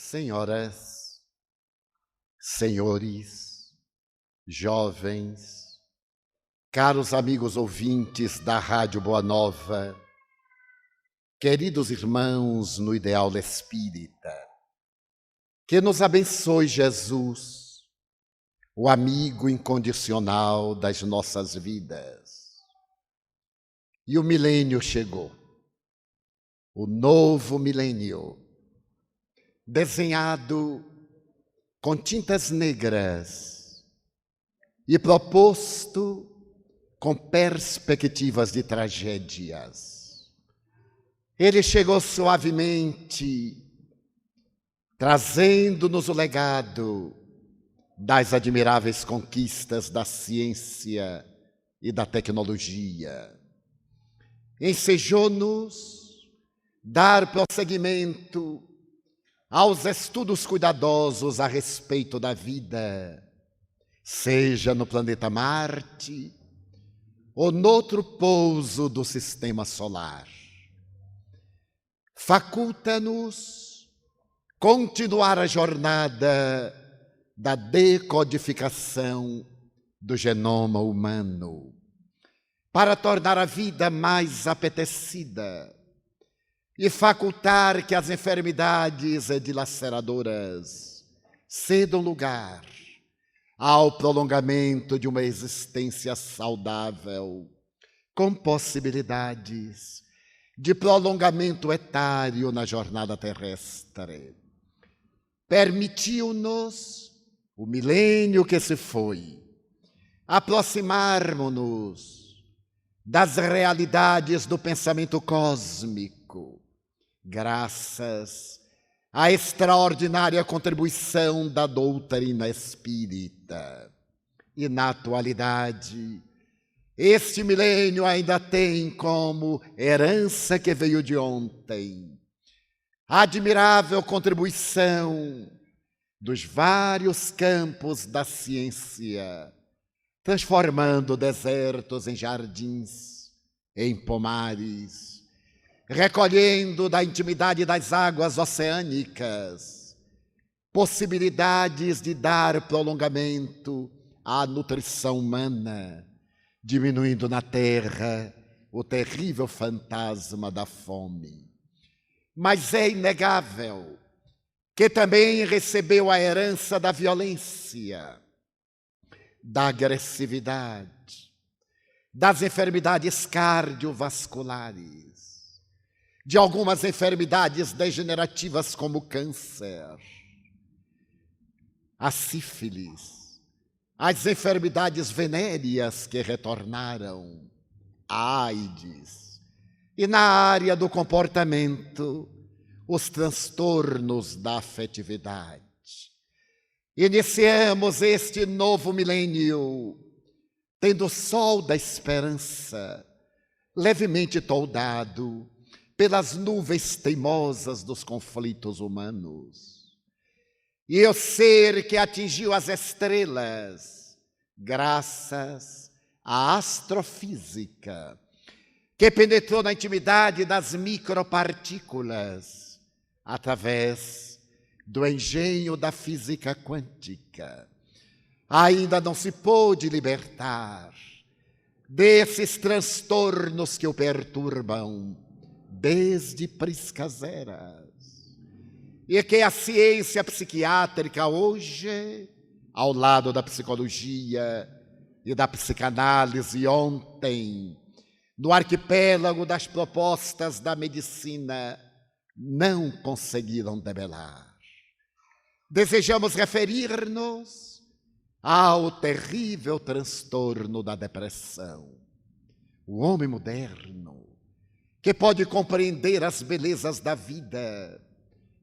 Senhoras, senhores, jovens, caros amigos ouvintes da Rádio Boa Nova, queridos irmãos no ideal espírita, que nos abençoe Jesus, o amigo incondicional das nossas vidas. E o milênio chegou, o novo milênio, desenhado com tintas negras e proposto com perspectivas de tragédias. Ele chegou suavemente, trazendo-nos o legado das admiráveis conquistas da ciência e da tecnologia. Ensejou-nos dar prosseguimento aos estudos cuidadosos a respeito da vida, seja no planeta Marte ou noutro pouso do sistema solar. Faculta-nos continuar a jornada da decodificação do genoma humano, para tornar a vida mais apetecida e facultar que as enfermidades dilaceradoras cedam lugar ao prolongamento de uma existência saudável, com possibilidades de prolongamento etário na jornada terrestre. Permitiu-nos, o milênio que se foi, aproximarmos-nos das realidades do pensamento cósmico, graças à extraordinária contribuição da doutrina espírita. E na atualidade, este milênio ainda tem como herança que veio de ontem a admirável contribuição dos vários campos da ciência, transformando desertos em jardins, em pomares, recolhendo da intimidade das águas oceânicas possibilidades de dar prolongamento à nutrição humana, diminuindo na terra o terrível fantasma da fome. Mas é inegável que também recebeu a herança da violência, da agressividade, das enfermidades cardiovasculares, de algumas enfermidades degenerativas como o câncer, a sífilis, as enfermidades venéreas que retornaram, a AIDS, e na área do comportamento, os transtornos da afetividade. Iniciamos este novo milênio tendo o sol da esperança levemente toldado pelas nuvens teimosas dos conflitos humanos. E o ser que atingiu as estrelas, graças à astrofísica, que penetrou na intimidade das micropartículas, através do engenho da física quântica, ainda não se pôde libertar desses transtornos que o perturbam desde priscas eras, e que a ciência psiquiátrica hoje, ao lado da psicologia e da psicanálise ontem, no arquipélago das propostas da medicina, não conseguiram debelar. Desejamos referir-nos ao terrível transtorno da depressão. O homem moderno, que pode compreender as belezas da vida,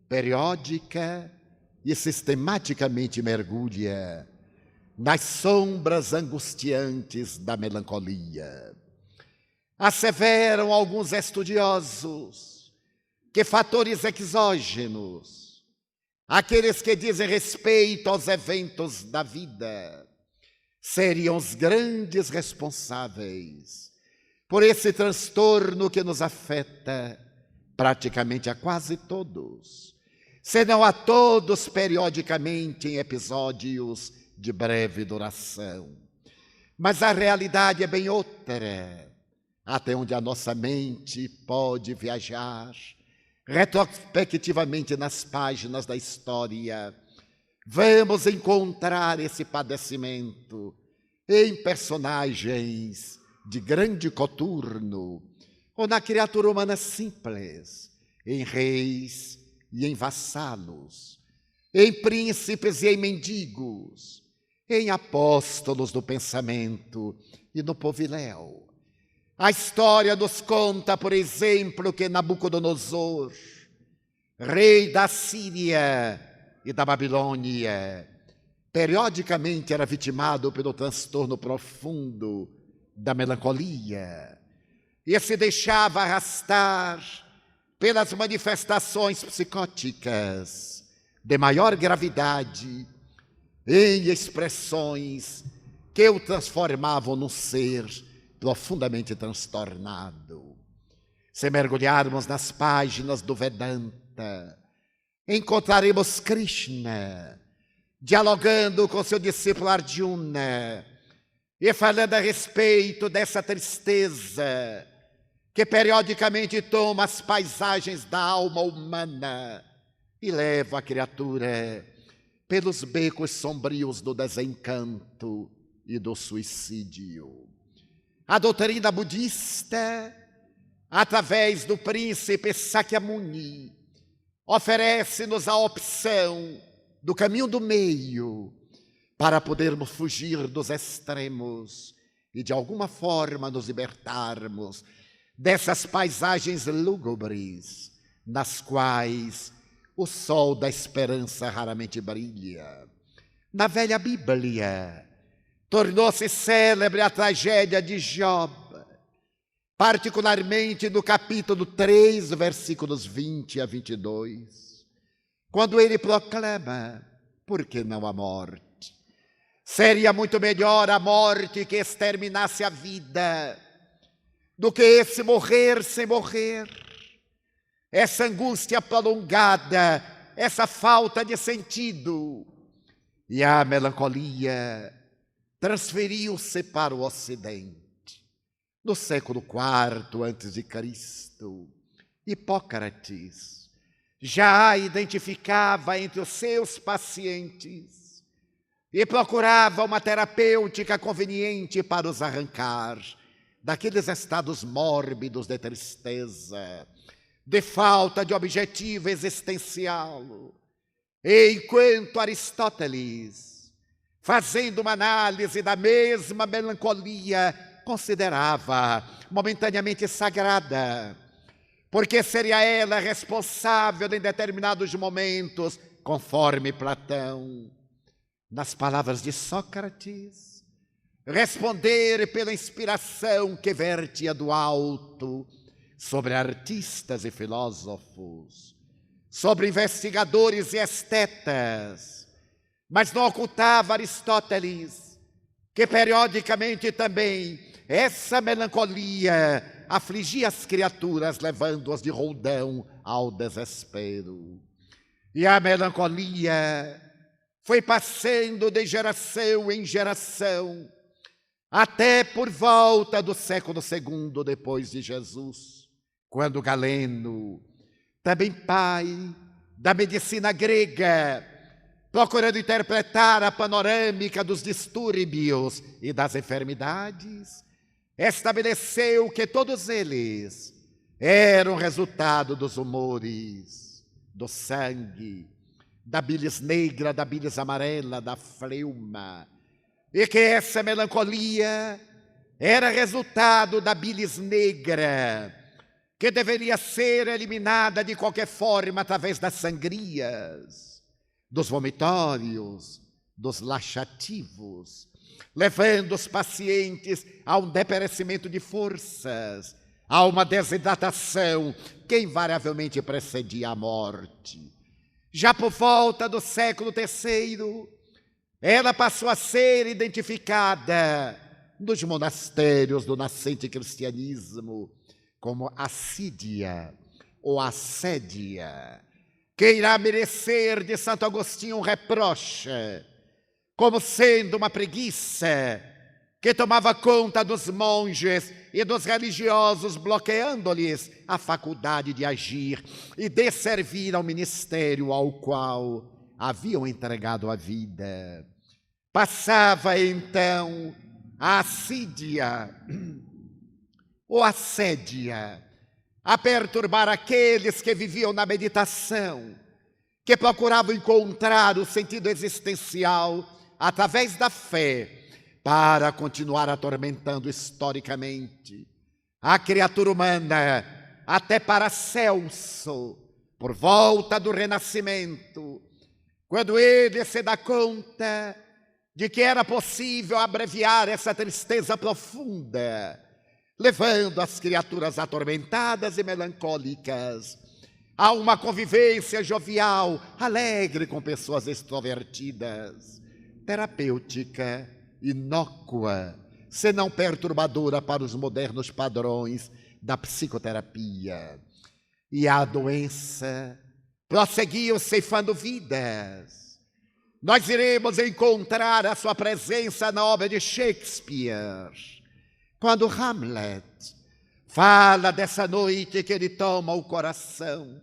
periódica e sistematicamente mergulha nas sombras angustiantes da melancolia. Asseveram alguns estudiosos que fatores exógenos, aqueles que dizem respeito aos eventos da vida, seriam os grandes responsáveis por esse transtorno que nos afeta praticamente a quase todos, senão a todos periodicamente em episódios de breve duração. Mas a realidade é bem outra, até onde a nossa mente pode viajar, retrospectivamente nas páginas da história. Vamos encontrar esse padecimento em personagens de grande coturno, ou na criatura humana simples, em reis e em vassalos, em príncipes e em mendigos, em apóstolos do pensamento e no poviléu. A história nos conta, por exemplo, que Nabucodonosor, rei da Síria e da Babilônia, periodicamente era vitimado pelo transtorno profundo da melancolia e se deixava arrastar pelas manifestações psicóticas de maior gravidade em expressões que o transformavam num ser profundamente transtornado. Se mergulharmos nas páginas do Vedanta, encontraremos Krishna dialogando com seu discípulo Arjuna e falando a respeito dessa tristeza que periodicamente toma as paisagens da alma humana e leva a criatura pelos becos sombrios do desencanto e do suicídio. A doutrina budista, através do príncipe Sakyamuni, oferece-nos a opção do caminho do meio para podermos fugir dos extremos e, de alguma forma, nos libertarmos dessas paisagens lúgubres nas quais o sol da esperança raramente brilha. Na velha Bíblia, tornou-se célebre a tragédia de Job, particularmente no capítulo 3, versículos 20 a 22, quando ele proclama: por que não a morte? Seria muito melhor a morte que exterminasse a vida do que esse morrer sem morrer. Essa angústia prolongada, essa falta de sentido. E a melancolia transferiu-se para o Ocidente. No século IV a.C., Hipócrates já identificava entre os seus pacientes e procurava uma terapêutica conveniente para os arrancar daqueles estados mórbidos de tristeza, de falta de objetivo existencial. Enquanto Aristóteles, fazendo uma análise da mesma melancolia, considerava momentaneamente sagrada, porque seria ela responsável em determinados momentos, conforme Platão, nas palavras de Sócrates, responder pela inspiração que vertia do alto sobre artistas e filósofos, sobre investigadores e estetas, mas não ocultava Aristóteles que periodicamente também essa melancolia afligia as criaturas, levando-as de roldão ao desespero. E a melancolia foi passando de geração em geração, até por volta do século II depois de Jesus, quando Galeno, também pai da medicina grega, procurando interpretar a panorâmica dos distúrbios e das enfermidades, estabeleceu que todos eles eram resultado dos humores, do sangue, da bilis negra, da bilis amarela, da fleuma, e que essa melancolia era resultado da bilis negra, que deveria ser eliminada de qualquer forma através das sangrias, dos vomitórios, dos laxativos, levando os pacientes a um deperecimento de forças, a uma desidratação que invariavelmente precedia a morte. Já por volta do século III, ela passou a ser identificada nos monastérios do nascente cristianismo como assídia ou assédia, que irá merecer de Santo Agostinho um reproche, como sendo uma preguiça que tomava conta dos monges e dos religiosos, bloqueando-lhes a faculdade de agir e de servir ao ministério ao qual haviam entregado a vida. Passava então a assídia ou assédia a perturbar aqueles que viviam na meditação, que procuravam encontrar o sentido existencial através da fé, para continuar atormentando historicamente a criatura humana até Paracelso, por volta do Renascimento, quando ele se dá conta de que era possível abreviar essa tristeza profunda, levando as criaturas atormentadas e melancólicas a uma convivência jovial, alegre com pessoas extrovertidas, terapêutica, inócua, senão perturbadora para os modernos padrões da psicoterapia. E a doença prosseguiu ceifando vidas. Nós iremos encontrar a sua presença na obra de Shakespeare, quando Hamlet fala dessa noite que ele toma o coração,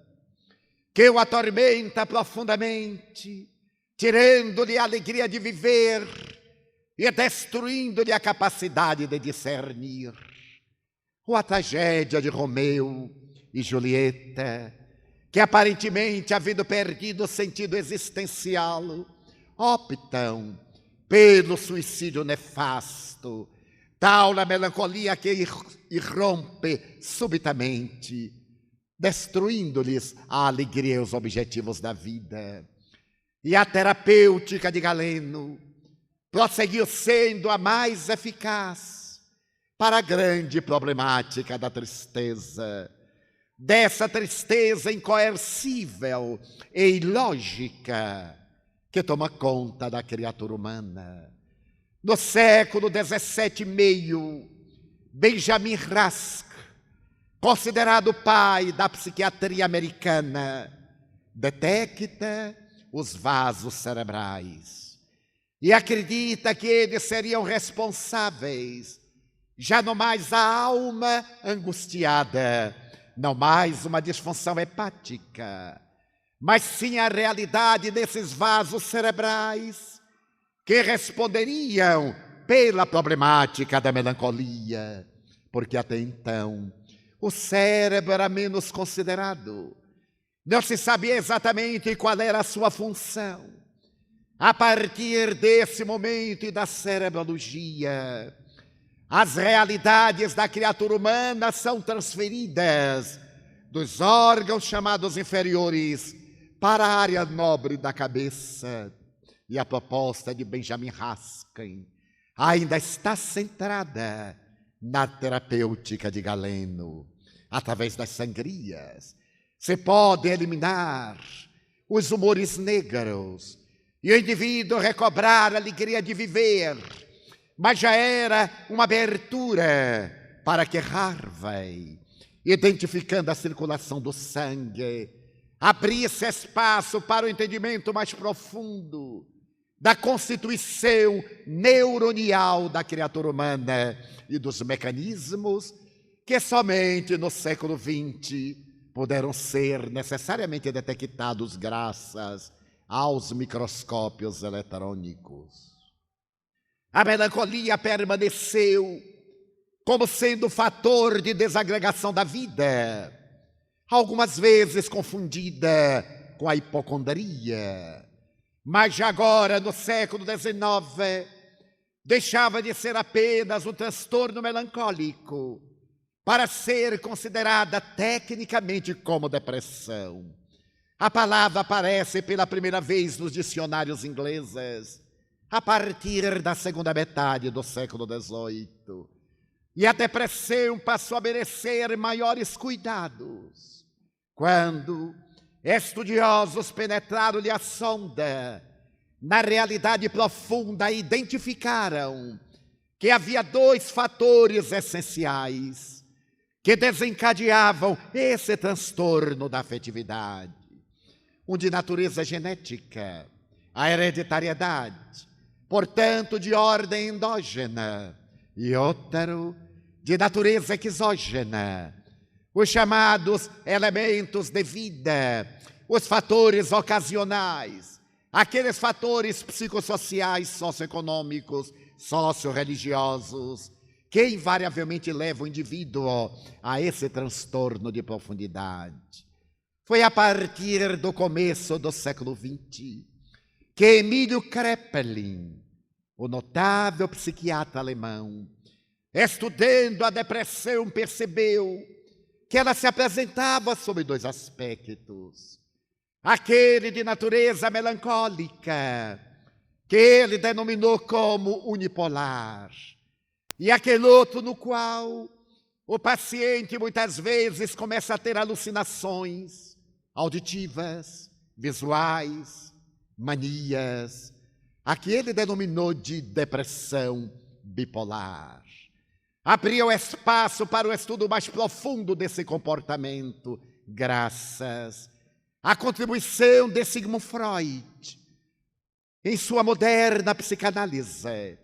que o atormenta profundamente, tirando-lhe a alegria de viver e destruindo-lhe a capacidade de discernir. Ou a tragédia de Romeu e Julieta, que aparentemente, havendo perdido o sentido existencial, optam pelo suicídio nefasto, tal a melancolia que irrompe subitamente, destruindo-lhes a alegria e os objetivos da vida. E a terapêutica de Galeno prosseguiu sendo a mais eficaz para a grande problemática da tristeza, dessa tristeza incoercível e ilógica que toma conta da criatura humana. No século XVII e meio, Benjamin Rask, considerado o pai da psiquiatria americana, detecta os vasos cerebrais e acredita que eles seriam responsáveis, já não mais a alma angustiada, não mais uma disfunção hepática, mas sim a realidade desses vasos cerebrais que responderiam pela problemática da melancolia, porque até então o cérebro era menos considerado. Não se sabia exatamente qual era a sua função. A partir desse momento e da cerebrologia, as realidades da criatura humana são transferidas dos órgãos chamados inferiores para a área nobre da cabeça. E a proposta de Benjamin Raskin ainda está centrada na terapêutica de Galeno. Através das sangrias, se pode eliminar os humores negros e o indivíduo recobrar a alegria de viver, mas já era uma abertura para que Harvey, identificando a circulação do sangue, abrisse espaço para o entendimento mais profundo da constituição neuronial da criatura humana e dos mecanismos que somente no século XX puderam ser necessariamente detectados graças aos microscópios eletrônicos. A melancolia permaneceu como sendo fator de desagregação da vida, algumas vezes confundida com a hipocondria, mas já agora, no século XIX, deixava de ser apenas um transtorno melancólico para ser considerada tecnicamente como depressão. A palavra aparece pela primeira vez nos dicionários ingleses a partir da segunda metade do século XVIII. E a depressão passou a merecer maiores cuidados quando estudiosos penetraram-lhe a sonda na realidade profunda e identificaram que havia dois fatores essenciais que desencadeavam esse transtorno da afetividade. um de natureza genética, a hereditariedade, portanto de ordem endógena, e outro de natureza exógena, os chamados elementos de vida, os fatores ocasionais, aqueles fatores psicossociais, socioeconômicos, socio-religiosos, que invariavelmente levam o indivíduo a esse transtorno de profundidade. Foi a partir do começo do século XX que Emílio Kraepelin, o notável psiquiatra alemão, estudando a depressão, percebeu que ela se apresentava sob dois aspectos. Aquele de natureza melancólica, que ele denominou como unipolar, e aquele outro no qual o paciente muitas vezes começa a ter alucinações auditivas, visuais, manias, a que ele denominou de depressão bipolar. Abriu espaço para o estudo mais profundo desse comportamento, graças à contribuição de Sigmund Freud, em sua moderna psicanálise,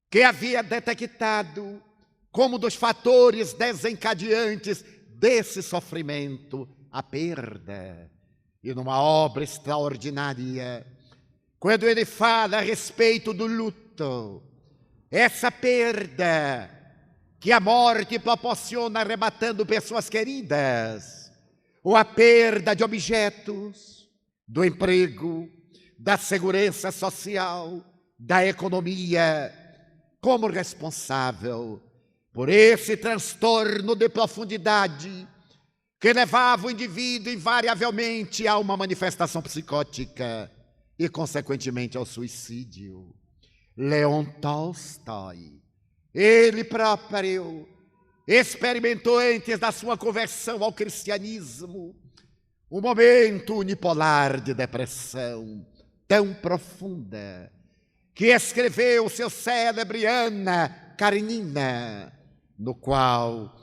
que havia detectado como dos fatores desencadeantes desse sofrimento a perda. E numa obra extraordinária, quando ele fala a respeito do luto, essa perda que a morte proporciona arrebatando pessoas queridas, ou a perda de objetos, do emprego, da segurança social, da economia, como responsável por esse transtorno de profundidade que levava o indivíduo invariavelmente a uma manifestação psicótica e, consequentemente, ao suicídio. Leon Tolstói, ele próprio, experimentou antes da sua conversão ao cristianismo um momento unipolar de depressão tão profunda que escreveu seu célebre Anna Karenina, no qual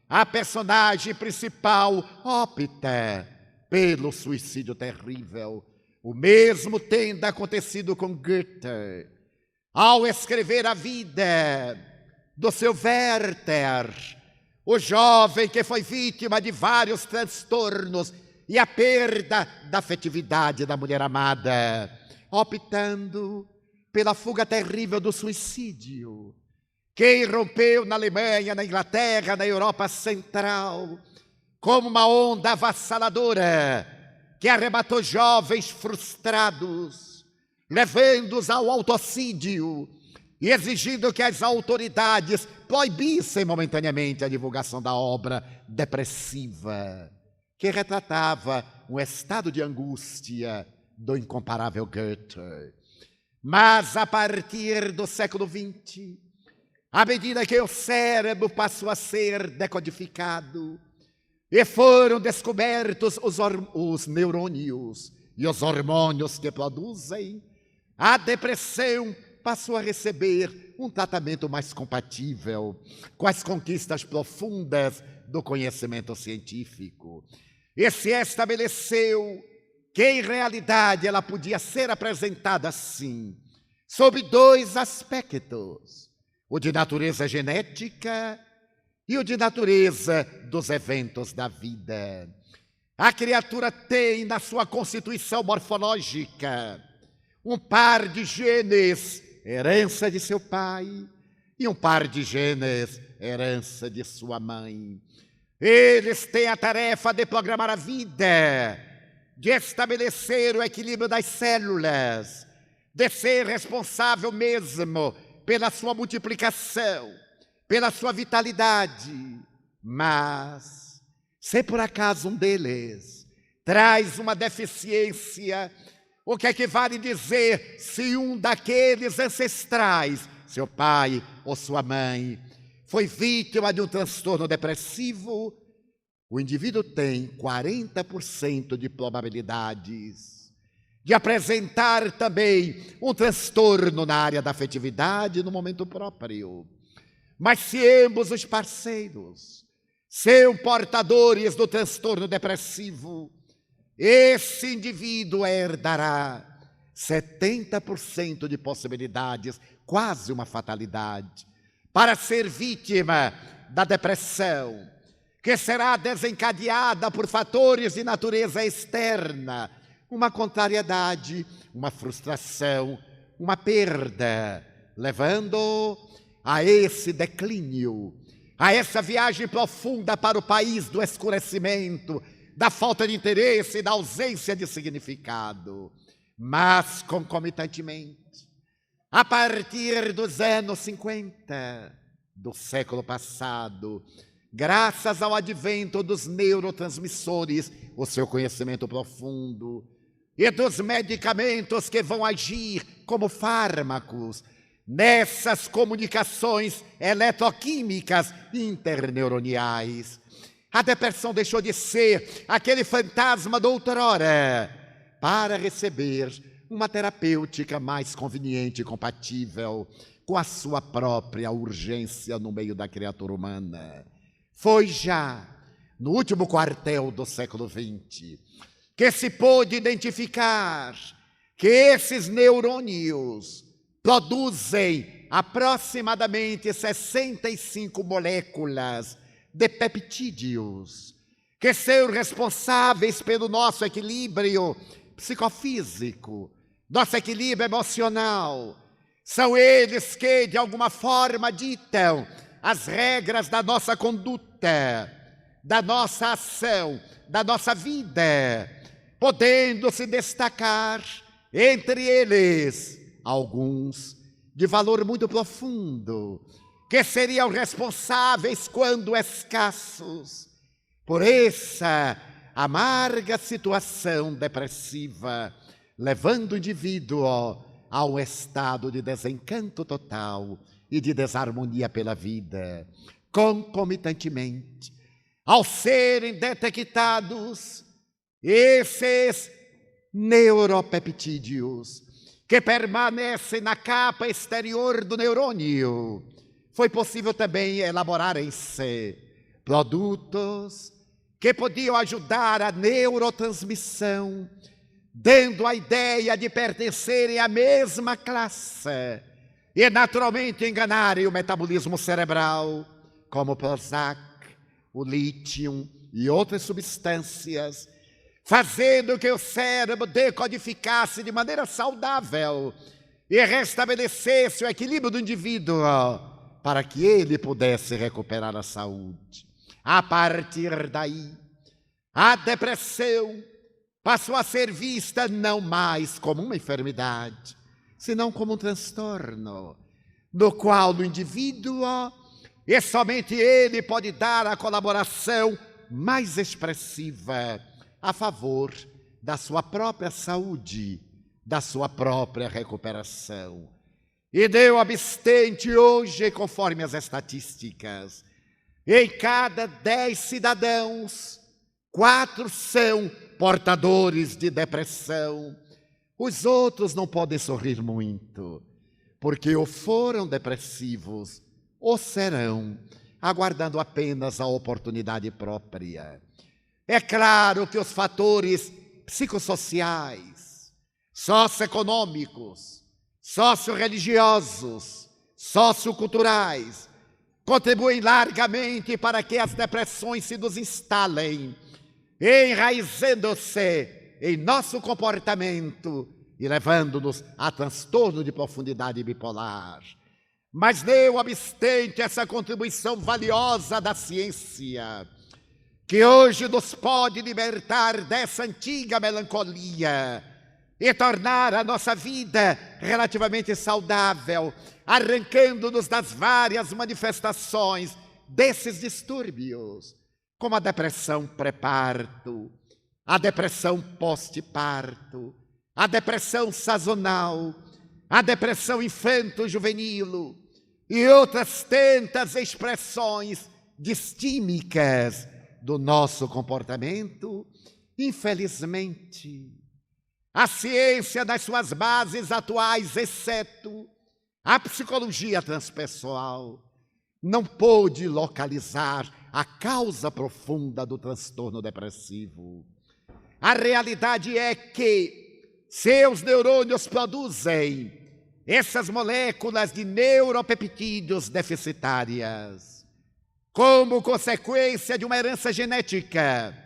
a personagem principal opta pelo suicídio terrível. O mesmo tendo acontecido com Goethe, ao escrever a vida do seu Werther, o jovem que foi vítima de vários transtornos e a perda da afetividade da mulher amada, optando pela fuga terrível do suicídio, que irrompeu na Alemanha, na Inglaterra, na Europa Central, como uma onda avassaladora que arrebatou jovens frustrados, levando-os ao autocídio e exigindo que as autoridades proibissem momentaneamente a divulgação da obra depressiva, que retratava um estado de angústia do incomparável Goethe. Mas a partir do século XX, à medida que o cérebro passou a ser decodificado e foram descobertos os neurônios e os hormônios que produzem, a depressão passou a receber um tratamento mais compatível com as conquistas profundas do conhecimento científico. E se estabeleceu que, em realidade, ela podia ser apresentada assim, sob dois aspectos: o de natureza genética e o de natureza dos eventos da vida. A criatura tem na sua constituição morfológica um par de genes, herança de seu pai, e um par de genes, herança de sua mãe. Eles têm a tarefa de programar a vida, de estabelecer o equilíbrio das células, de ser responsável mesmo pela sua multiplicação, pela sua vitalidade. Mas, se por acaso um deles traz uma deficiência, o que equivale dizer se um daqueles ancestrais, seu pai ou sua mãe, foi vítima de um transtorno depressivo, o indivíduo tem 40% de probabilidades de apresentar também um transtorno na área da afetividade no momento próprio. Mas se ambos os parceiros são portadores do transtorno depressivo, esse indivíduo herdará 70% de possibilidades, quase uma fatalidade, para ser vítima da depressão, que será desencadeada por fatores de natureza externa, uma contrariedade, uma frustração, uma perda, levando a esse declínio, a essa viagem profunda para o país do escurecimento, da falta de interesse e da ausência de significado. Mas, concomitantemente, a partir dos anos 50 do século passado, graças ao advento dos neurotransmissores, o seu conhecimento profundo, e dos medicamentos que vão agir como fármacos nessas comunicações eletroquímicas interneuroniais, a depressão deixou de ser aquele fantasma do outrora para receber uma terapêutica mais conveniente e compatível com a sua própria urgência no meio da criatura humana. Foi já no último quartel do século XX que se pôde identificar que esses neurônios produzem aproximadamente 65 moléculas de peptídeos, que são responsáveis pelo nosso equilíbrio psicofísico, nosso equilíbrio emocional. São eles que, de alguma forma, ditam as regras da nossa conduta, da nossa ação, da nossa vida, podendo se destacar entre eles alguns de valor muito profundo, que seriam responsáveis, quando escassos, por essa amarga situação depressiva, levando o indivíduo a um estado de desencanto total e de desarmonia pela vida. Concomitantemente, ao serem detectados esses neuropeptídeos que permanecem na capa exterior do neurônio, foi possível também elaborarem-se produtos que podiam ajudar a neurotransmissão, dando a ideia de pertencerem à mesma classe e naturalmente enganarem o metabolismo cerebral, como o Prozac, o lítio e outras substâncias, fazendo que o cérebro decodificasse de maneira saudável e restabelecesse o equilíbrio do indivíduo para que ele pudesse recuperar a saúde. A partir daí, a depressão passou a ser vista não mais como uma enfermidade, senão como um transtorno, no qual o indivíduo, e somente ele, pode dar a colaboração mais expressiva a favor da sua própria saúde, da sua própria recuperação. E não obstante, hoje, conforme as estatísticas, em cada 10 cidadãos, 4 são portadores de depressão. Os outros não podem sorrir muito, porque ou foram depressivos ou serão, aguardando apenas a oportunidade própria. É claro que os fatores psicossociais, socioeconômicos, socio-religiosos, socioculturais contribuem largamente para que as depressões se nos instalem, enraizando-se em nosso comportamento e levando-nos a transtorno de profundidade bipolar. Mas não obstante essa contribuição valiosa da ciência, que hoje nos pode libertar dessa antiga melancolia e tornar a nossa vida relativamente saudável, arrancando-nos das várias manifestações desses distúrbios, como a depressão pré-parto, a depressão pós-parto, a depressão sazonal, a depressão infanto-juvenil e outras tantas expressões distímicas do nosso comportamento. Infelizmente, a ciência nas suas bases atuais, exceto a psicologia transpessoal, não pôde localizar a causa profunda do transtorno depressivo. A realidade é que seus neurônios produzem essas moléculas de neuropeptídeos deficitárias. Como consequência de uma herança genética,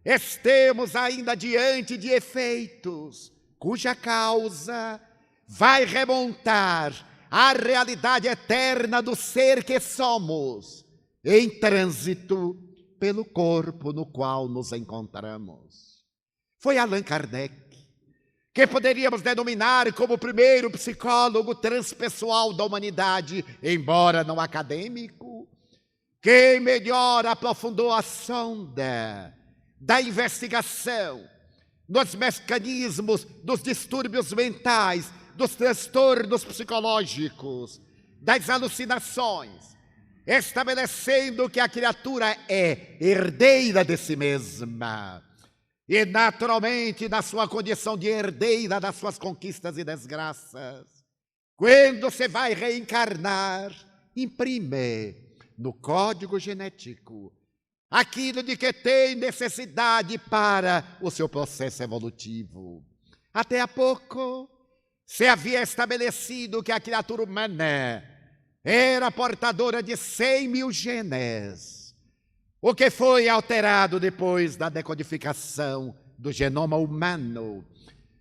estamos ainda diante de efeitos cuja causa vai remontar à realidade eterna do ser que somos, em trânsito pelo corpo no qual nos encontramos. Foi Allan Kardec, que poderíamos denominar como o primeiro psicólogo transpessoal da humanidade, embora não acadêmico, que melhor aprofundou a sonda da investigação nos mecanismos dos distúrbios mentais, dos transtornos psicológicos, das alucinações, estabelecendo que a criatura é herdeira de si mesma e, naturalmente, na sua condição de herdeira das suas conquistas e desgraças, quando você vai reencarnar, imprime no código genético aquilo de que tem necessidade para o seu processo evolutivo. Até há pouco, se havia estabelecido que a criatura humana era portadora de 100 mil genes, o que foi alterado depois da decodificação do genoma humano,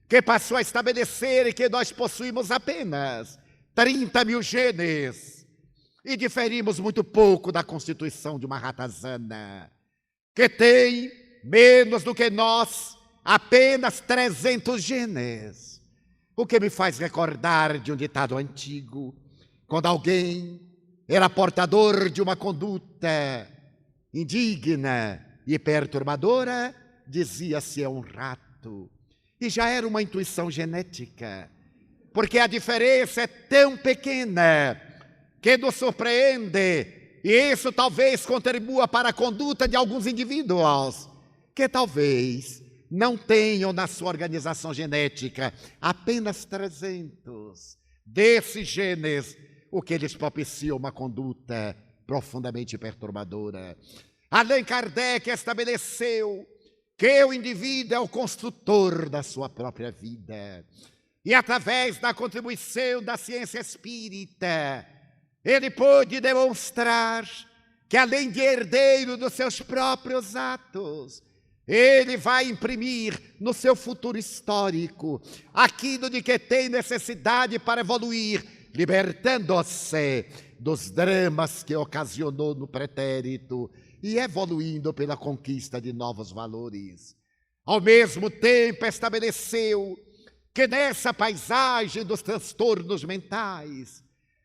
que passou a estabelecer que nós possuímos apenas 30 mil genes e diferimos muito pouco da constituição de uma ratazana, que tem menos do que nós, apenas 300 genes. O que me faz recordar de um ditado antigo, quando alguém era portador de uma conduta indigna e perturbadora, dizia-se é um rato. E já era uma intuição genética, porque a diferença é tão pequena que nos surpreende, e isso talvez contribua para a conduta de alguns indivíduos, que talvez não tenham na sua organização genética apenas 300 desses genes, o que lhes propicia uma conduta profundamente perturbadora. Allan Kardec estabeleceu que o indivíduo é o construtor da sua própria vida. E através da contribuição da ciência espírita, ele pôde demonstrar que, além de herdeiro dos seus próprios atos, ele vai imprimir no seu futuro histórico aquilo de que tem necessidade para evoluir, libertando-se dos dramas que ocasionou no pretérito e evoluindo pela conquista de novos valores. Ao mesmo tempo, estabeleceu que nessa paisagem dos transtornos mentais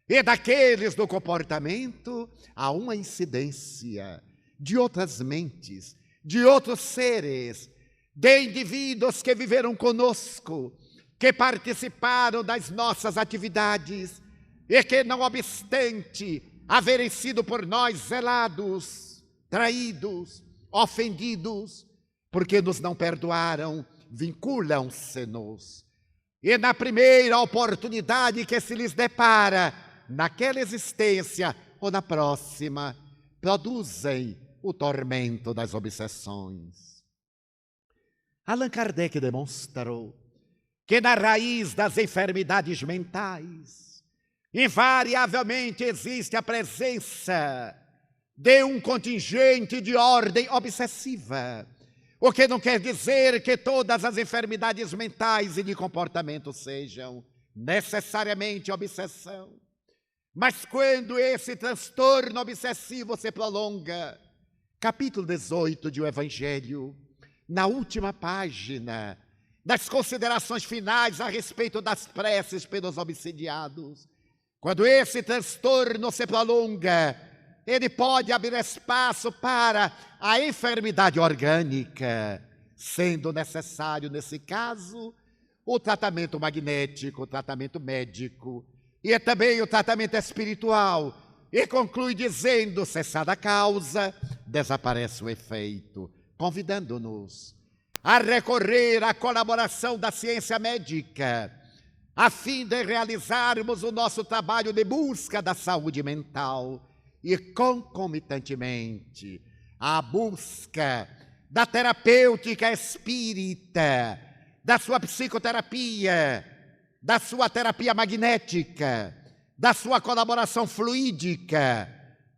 e daqueles do comportamento, há uma incidência de outras mentes, de outros seres, de indivíduos que viveram conosco, que participaram das nossas atividades e que, não obstante haverem sido por nós zelados, traídos, ofendidos, porque nos não perdoaram, vinculam-se-nos. E na primeira oportunidade que se lhes depara, naquela existência ou na próxima, produzem o tormento das obsessões. Allan Kardec demonstrou que na raiz das enfermidades mentais, invariavelmente existe a presença de um contingente de ordem obsessiva, o que não quer dizer que todas as enfermidades mentais e de comportamento sejam necessariamente obsessão. Mas quando esse transtorno obsessivo se prolonga, capítulo 18 de O Evangelho, na última página, das considerações finais a respeito das preces pelos obsidiados, quando esse transtorno se prolonga, ele pode abrir espaço para a enfermidade orgânica, sendo necessário, nesse caso, o tratamento magnético, o tratamento médico e também o tratamento espiritual. E conclui dizendo, cessada a causa, desaparece o efeito, convidando-nos a recorrer à colaboração da ciência médica, a fim de realizarmos o nosso trabalho de busca da saúde mental e, concomitantemente, a busca da terapêutica espírita, da sua psicoterapia, da sua terapia magnética, da sua colaboração fluídica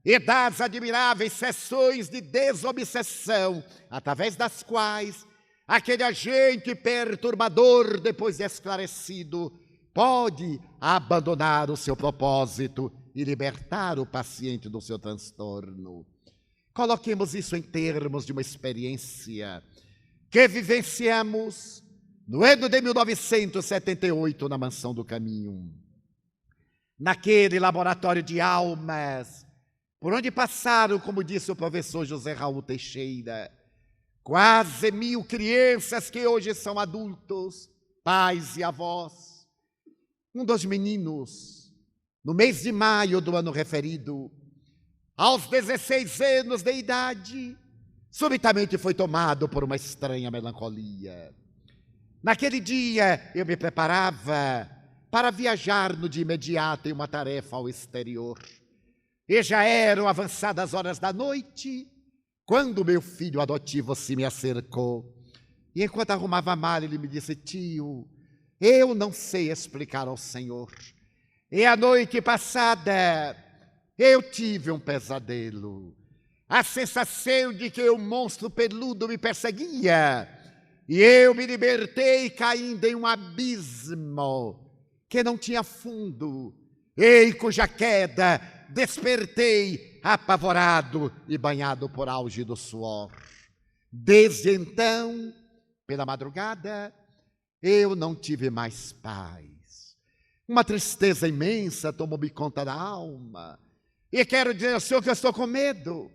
e das admiráveis sessões de desobsessão, através das quais aquele agente perturbador, depois de esclarecido, pode abandonar o seu propósito e libertar o paciente do seu transtorno. Coloquemos isso em termos de uma experiência que vivenciamos no ano de 1978 na Mansão do Caminho. Naquele laboratório de almas, por onde passaram, como disse o professor José Raul Teixeira, quase 1000 crianças que hoje são adultos, pais e avós. Um dos meninos, no mês de maio do ano referido, aos 16 anos de idade, subitamente foi tomado por uma estranha melancolia. Naquele dia eu me preparava para viajar no de imediato em uma tarefa ao exterior. E já eram avançadas horas da noite, quando meu filho adotivo se me acercou. E enquanto arrumava a mala, ele me disse: tio, eu não sei explicar ao senhor. E a noite passada eu tive um pesadelo. A sensação de que um monstro peludo me perseguia. E eu me libertei caindo em um abismo que não tinha fundo, e em cuja queda despertei apavorado e banhado por álgido suor. Desde então, pela madrugada, eu não tive mais paz. Uma tristeza imensa tomou-me conta da alma. E quero dizer ao senhor que eu estou com medo.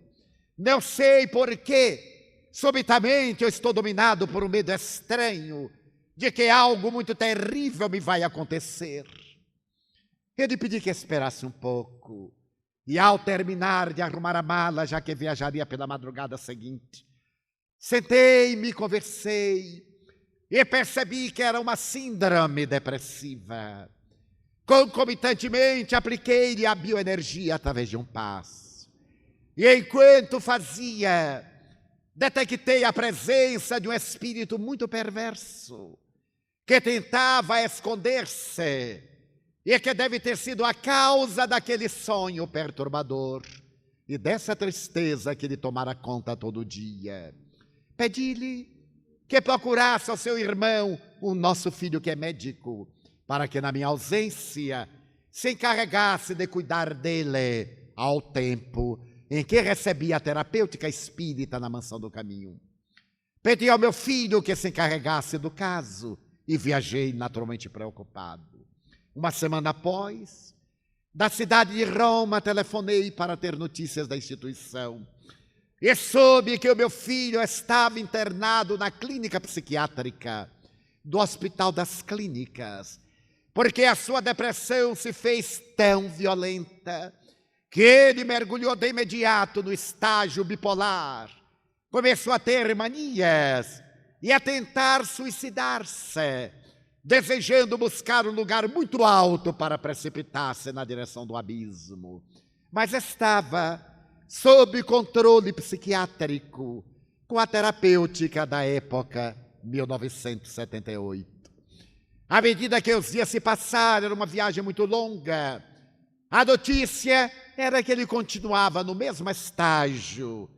Não sei por quê. Subitamente eu estou dominado por um medo estranho de que algo muito terrível me vai acontecer. Eu lhe pedi que esperasse um pouco. E ao terminar de arrumar a mala, já que viajaria pela madrugada seguinte, sentei-me, conversei e percebi que era uma síndrome depressiva. Concomitantemente, apliquei-lhe a bioenergia através de um passo. E enquanto fazia, detectei a presença de um espírito muito perverso que tentava esconder-se e que deve ter sido a causa daquele sonho perturbador e dessa tristeza que lhe tomara conta todo dia. Pedi-lhe que procurasse ao seu irmão, o nosso filho que é médico, para que na minha ausência se encarregasse de cuidar dele ao tempo em que recebia a terapêutica espírita na Mansão do Caminho. Pedi ao meu filho que se encarregasse do caso e viajei naturalmente preocupado. Uma semana após, da cidade de Roma, telefonei para ter notícias da instituição e soube que o meu filho estava internado na clínica psiquiátrica do Hospital das Clínicas, porque a sua depressão se fez tão violenta que ele mergulhou de imediato no estágio bipolar, começou a ter manias e a tentar suicidar-se, desejando buscar um lugar muito alto para precipitar-se na direção do abismo. Mas estava sob controle psiquiátrico, com a terapêutica da época, 1978. À medida que os dias se passaram, era uma viagem muito longa, a notícia era que ele continuava no mesmo estágio,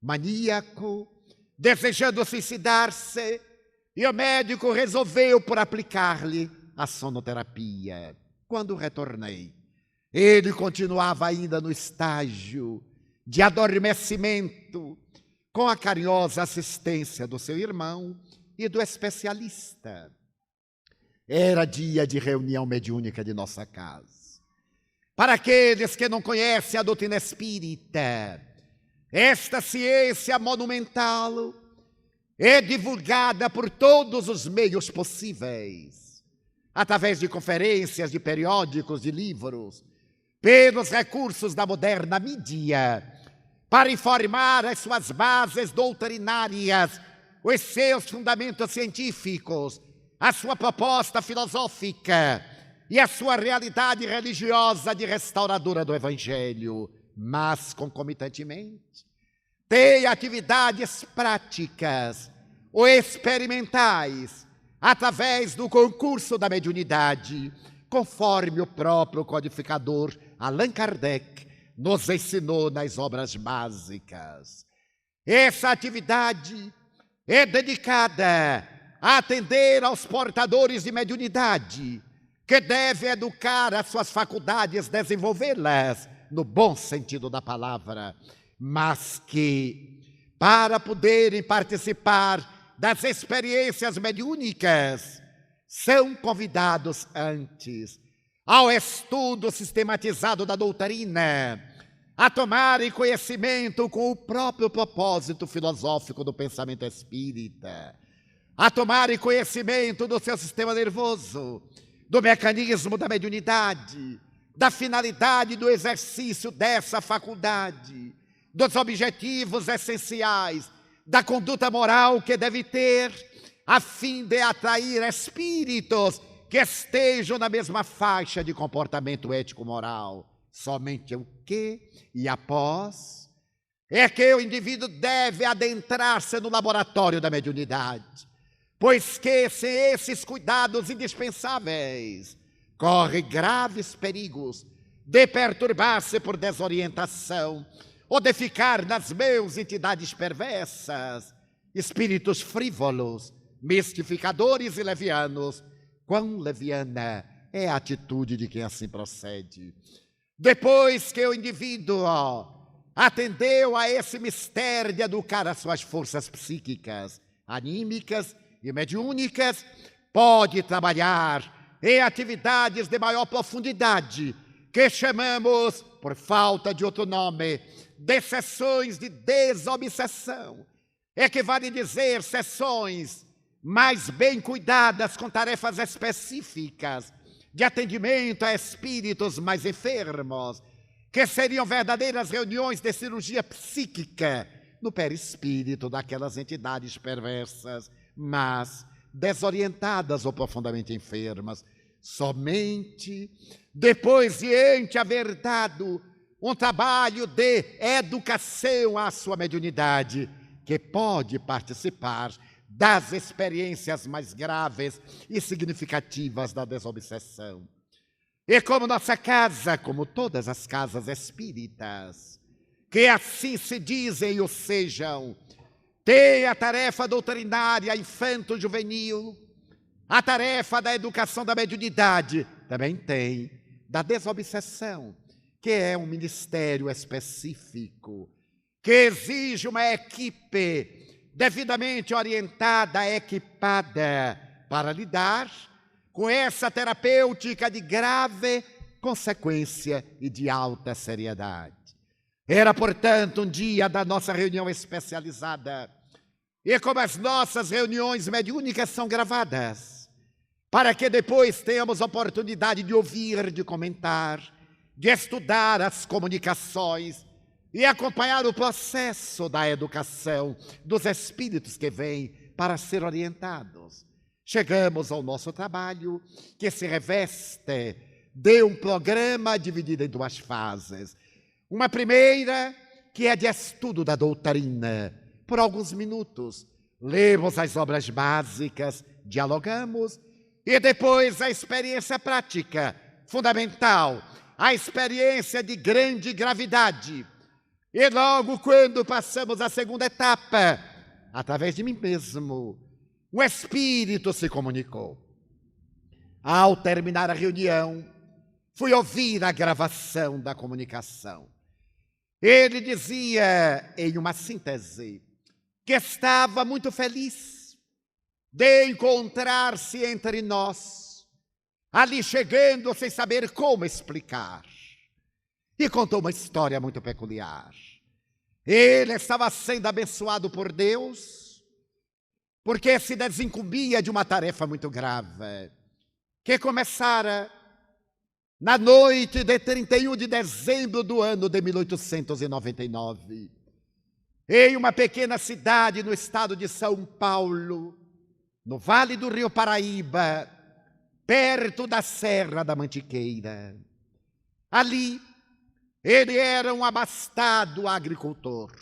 maníaco, desejando suicidar-se, e o médico resolveu por aplicar-lhe a sonoterapia. Quando retornei, ele continuava ainda no estágio de adormecimento, com a carinhosa assistência do seu irmão e do especialista. Era dia de reunião mediúnica de nossa casa. Para aqueles que não conhecem a doutrina espírita, esta ciência monumental é divulgada por todos os meios possíveis, através de conferências, de periódicos, de livros, pelos recursos da moderna mídia, para informar as suas bases doutrinárias, os seus fundamentos científicos, a sua proposta filosófica e a sua realidade religiosa de restauradora do Evangelho. Mas, concomitantemente, tem atividades práticas ou experimentais através do concurso da mediunidade, conforme o próprio codificador Allan Kardec nos ensinou nas obras básicas. Essa atividade é dedicada a atender aos portadores de mediunidade, que devem educar as suas faculdades, desenvolvê-las no bom sentido da palavra, mas que, para poderem participar das experiências mediúnicas, são convidados antes ao estudo sistematizado da doutrina, a tomarem conhecimento com o próprio propósito filosófico do pensamento espírita, a tomarem conhecimento do seu sistema nervoso, do mecanismo da mediunidade, da finalidade do exercício dessa faculdade, dos objetivos essenciais, da conduta moral que deve ter, a fim de atrair espíritos que estejam na mesma faixa de comportamento ético-moral. Somente o que e após é que o indivíduo deve adentrar-se no laboratório da mediunidade, pois que, sem esses cuidados indispensáveis, corre graves perigos de perturbar-se por desorientação ou de ficar nas mãos de entidades perversas, espíritos frívolos, mistificadores e levianos. Quão leviana é a atitude de quem assim procede. Depois que o indivíduo atendeu a esse mistério de educar as suas forças psíquicas, anímicas e mediúnicas, pode trabalhar em atividades de maior profundidade, que chamamos, por falta de outro nome, de sessões de desobsessão. Equivale dizer sessões mais bem cuidadas, com tarefas específicas de atendimento a espíritos mais enfermos, que seriam verdadeiras reuniões de cirurgia psíquica no perispírito daquelas entidades perversas, mas desorientadas ou profundamente enfermas. Somente depois de haver dado um trabalho de educação à sua mediunidade, que pode participar das experiências mais graves e significativas da desobsessão. E como nossa casa, como todas as casas espíritas, que assim se dizem ou sejam, tem a tarefa doutrinária infanto-juvenil, a tarefa da educação da mediunidade, também tem da desobsessão, que é um ministério específico, que exige uma equipe devidamente orientada, equipada, para lidar com essa terapêutica de grave consequência e de alta seriedade. Era, portanto, um dia da nossa reunião especializada, e como as nossas reuniões mediúnicas são gravadas, para que depois tenhamos oportunidade de ouvir, de comentar, de estudar as comunicações e acompanhar o processo da educação dos espíritos que vêm para ser orientados. Chegamos ao nosso trabalho, que se reveste de um programa dividido em duas fases. Uma primeira, que é de estudo da doutrina. Por alguns minutos, lemos as obras básicas, dialogamos, e depois a experiência prática, fundamental, a experiência de grande gravidade. E logo quando passamos à segunda etapa, através de mim mesmo, um espírito se comunicou. Ao terminar a reunião, fui ouvir a gravação da comunicação. Ele dizia, em uma síntese, que estava muito feliz de encontrar-se entre nós, ali chegando sem saber como explicar. E contou uma história muito peculiar. Ele estava sendo abençoado por Deus, porque se desincumbia de uma tarefa muito grave, que começara na noite de 31 de dezembro do ano de 1899, em uma pequena cidade no estado de São Paulo, no Vale do Rio Paraíba, perto da Serra da Mantiqueira. Ali, ele era um abastado agricultor,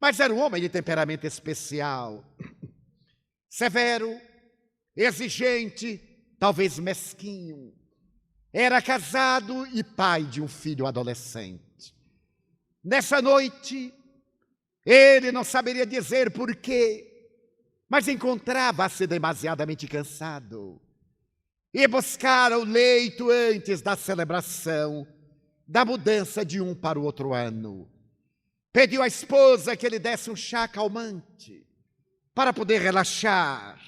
Mas era um homem de temperamento especial, severo, exigente, talvez mesquinho. Era casado e pai de um filho adolescente. Nessa noite, ele não saberia dizer por quê, mas encontrava-se demasiadamente cansado. E buscara o leito antes da celebração da mudança de um para o outro ano. Pediu à esposa que lhe desse um chá calmante para poder relaxar.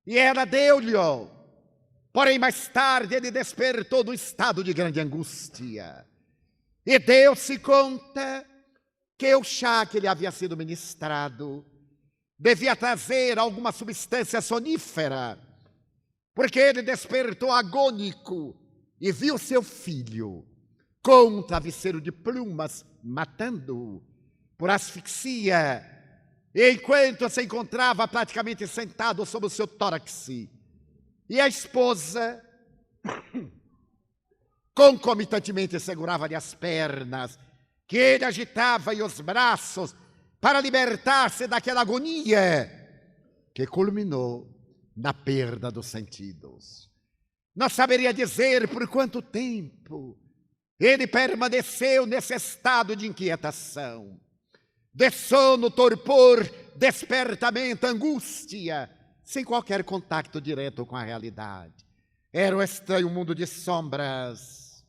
E ela deu-lhe. Porém, mais tarde, ele despertou do estado de grande angústia. E deu-se conta que o chá que lhe havia sido ministrado devia trazer alguma substância sonífera, porque ele despertou agônico e viu seu filho com um travesseiro de plumas matando-o por asfixia, enquanto se encontrava praticamente sentado sobre o seu tórax. E a esposa, concomitantemente, segurava-lhe as pernas, que ele agitava e os braços para libertar-se daquela agonia que culminou na perda dos sentidos. Não saberia dizer por quanto tempo ele permaneceu nesse estado de inquietação, de sono, torpor, despertamento, angústia, sem qualquer contato direto com a realidade. Era um estranho mundo de sombras,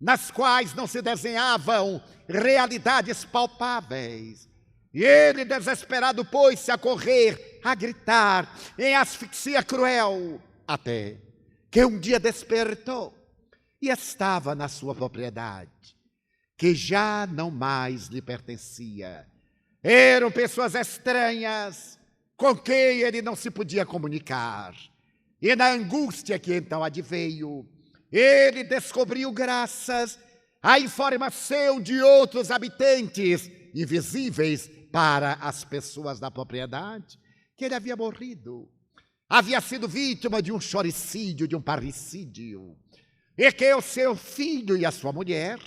nas quais não se desenhavam realidades palpáveis. E ele, desesperado, pôs-se a correr, a gritar, em asfixia cruel, até que um dia despertou e estava na sua propriedade, que já não mais lhe pertencia. Eram pessoas estranhas, com quem ele não se podia comunicar. E na angústia que então adveio, ele descobriu, graças à informação de outros habitantes invisíveis para as pessoas da propriedade, que ele havia morrido. Havia sido vítima de um choricídio, de um parricídio, e que o seu filho e a sua mulher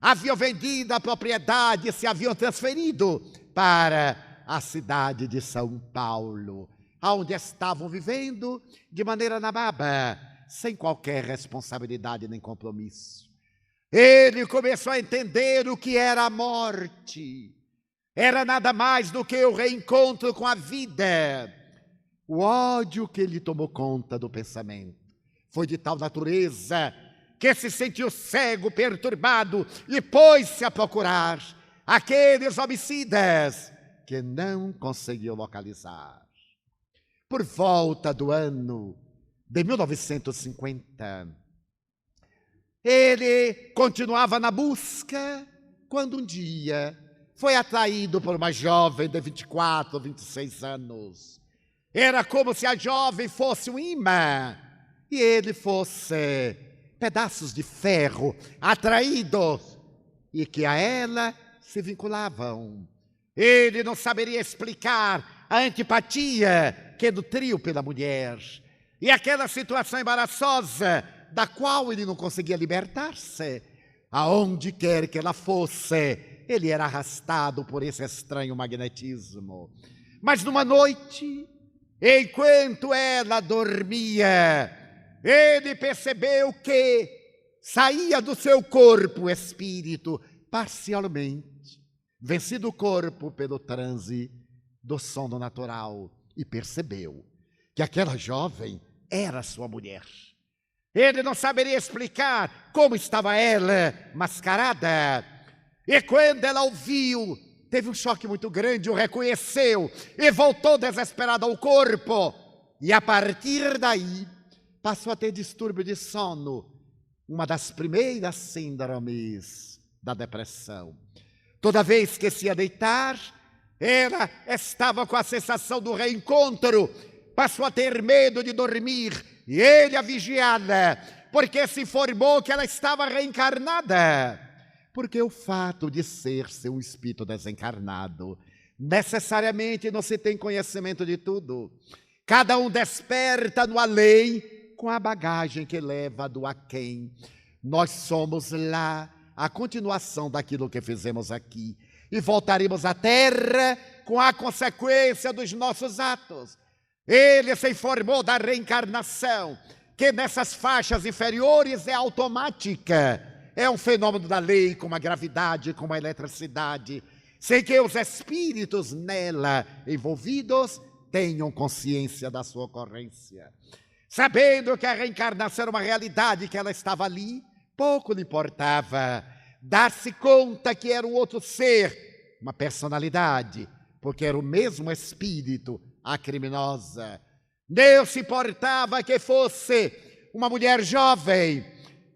haviam vendido a propriedade e se haviam transferido para a cidade de São Paulo, onde estavam vivendo de maneira nababa, sem qualquer responsabilidade nem compromisso. Ele começou a entender o que era a morte. Era nada mais do que o reencontro com a vida. O ódio que lhe tomou conta do pensamento foi de tal natureza que se sentiu cego, perturbado e pôs-se a procurar aqueles homicidas que não conseguiu localizar. Por volta do ano de 1950, ele continuava na busca quando um dia foi atraído por uma jovem de 24, 26 anos. Era como se a jovem fosse um imã e ele fosse pedaços de ferro atraídos e que a ela se vinculavam. Ele não saberia explicar a antipatia que nutriu pela mulher e aquela situação embaraçosa da qual ele não conseguia libertar-se. Aonde quer que ela fosse, ele era arrastado por esse estranho magnetismo. Mas numa noite, enquanto ela dormia, ele percebeu que saía do seu corpo o espírito parcialmente, vencido o corpo pelo transe do sono natural, e percebeu que aquela jovem era sua mulher. Ele não saberia explicar como estava ela mascarada. E quando ela o viu, teve um choque muito grande, o reconheceu e voltou desesperada ao corpo. E a partir daí, passou a ter distúrbio de sono, uma das primeiras síndromes da depressão. Toda vez que se ia deitar, ela estava com a sensação do reencontro, passou a ter medo de dormir, e ele a vigiava, porque se informou que ela estava reencarnada. Porque o fato de ser um espírito desencarnado, necessariamente não se tem conhecimento de tudo. Cada um desperta no além com a bagagem que leva do aquém. Nós somos lá a continuação daquilo que fizemos aqui. e voltaremos à terra com a consequência dos nossos atos. Ele se informou da reencarnação, que nessas faixas inferiores é automática. É um fenômeno da lei, como a gravidade, como a eletricidade, sem que os espíritos nela envolvidos tenham consciência da sua ocorrência. Sabendo que a reencarnação era uma realidade, que ela estava ali, pouco lhe importava dar-se conta que era um outro ser, uma personalidade, porque era o mesmo espírito, a criminosa. Não se importava que fosse uma mulher jovem.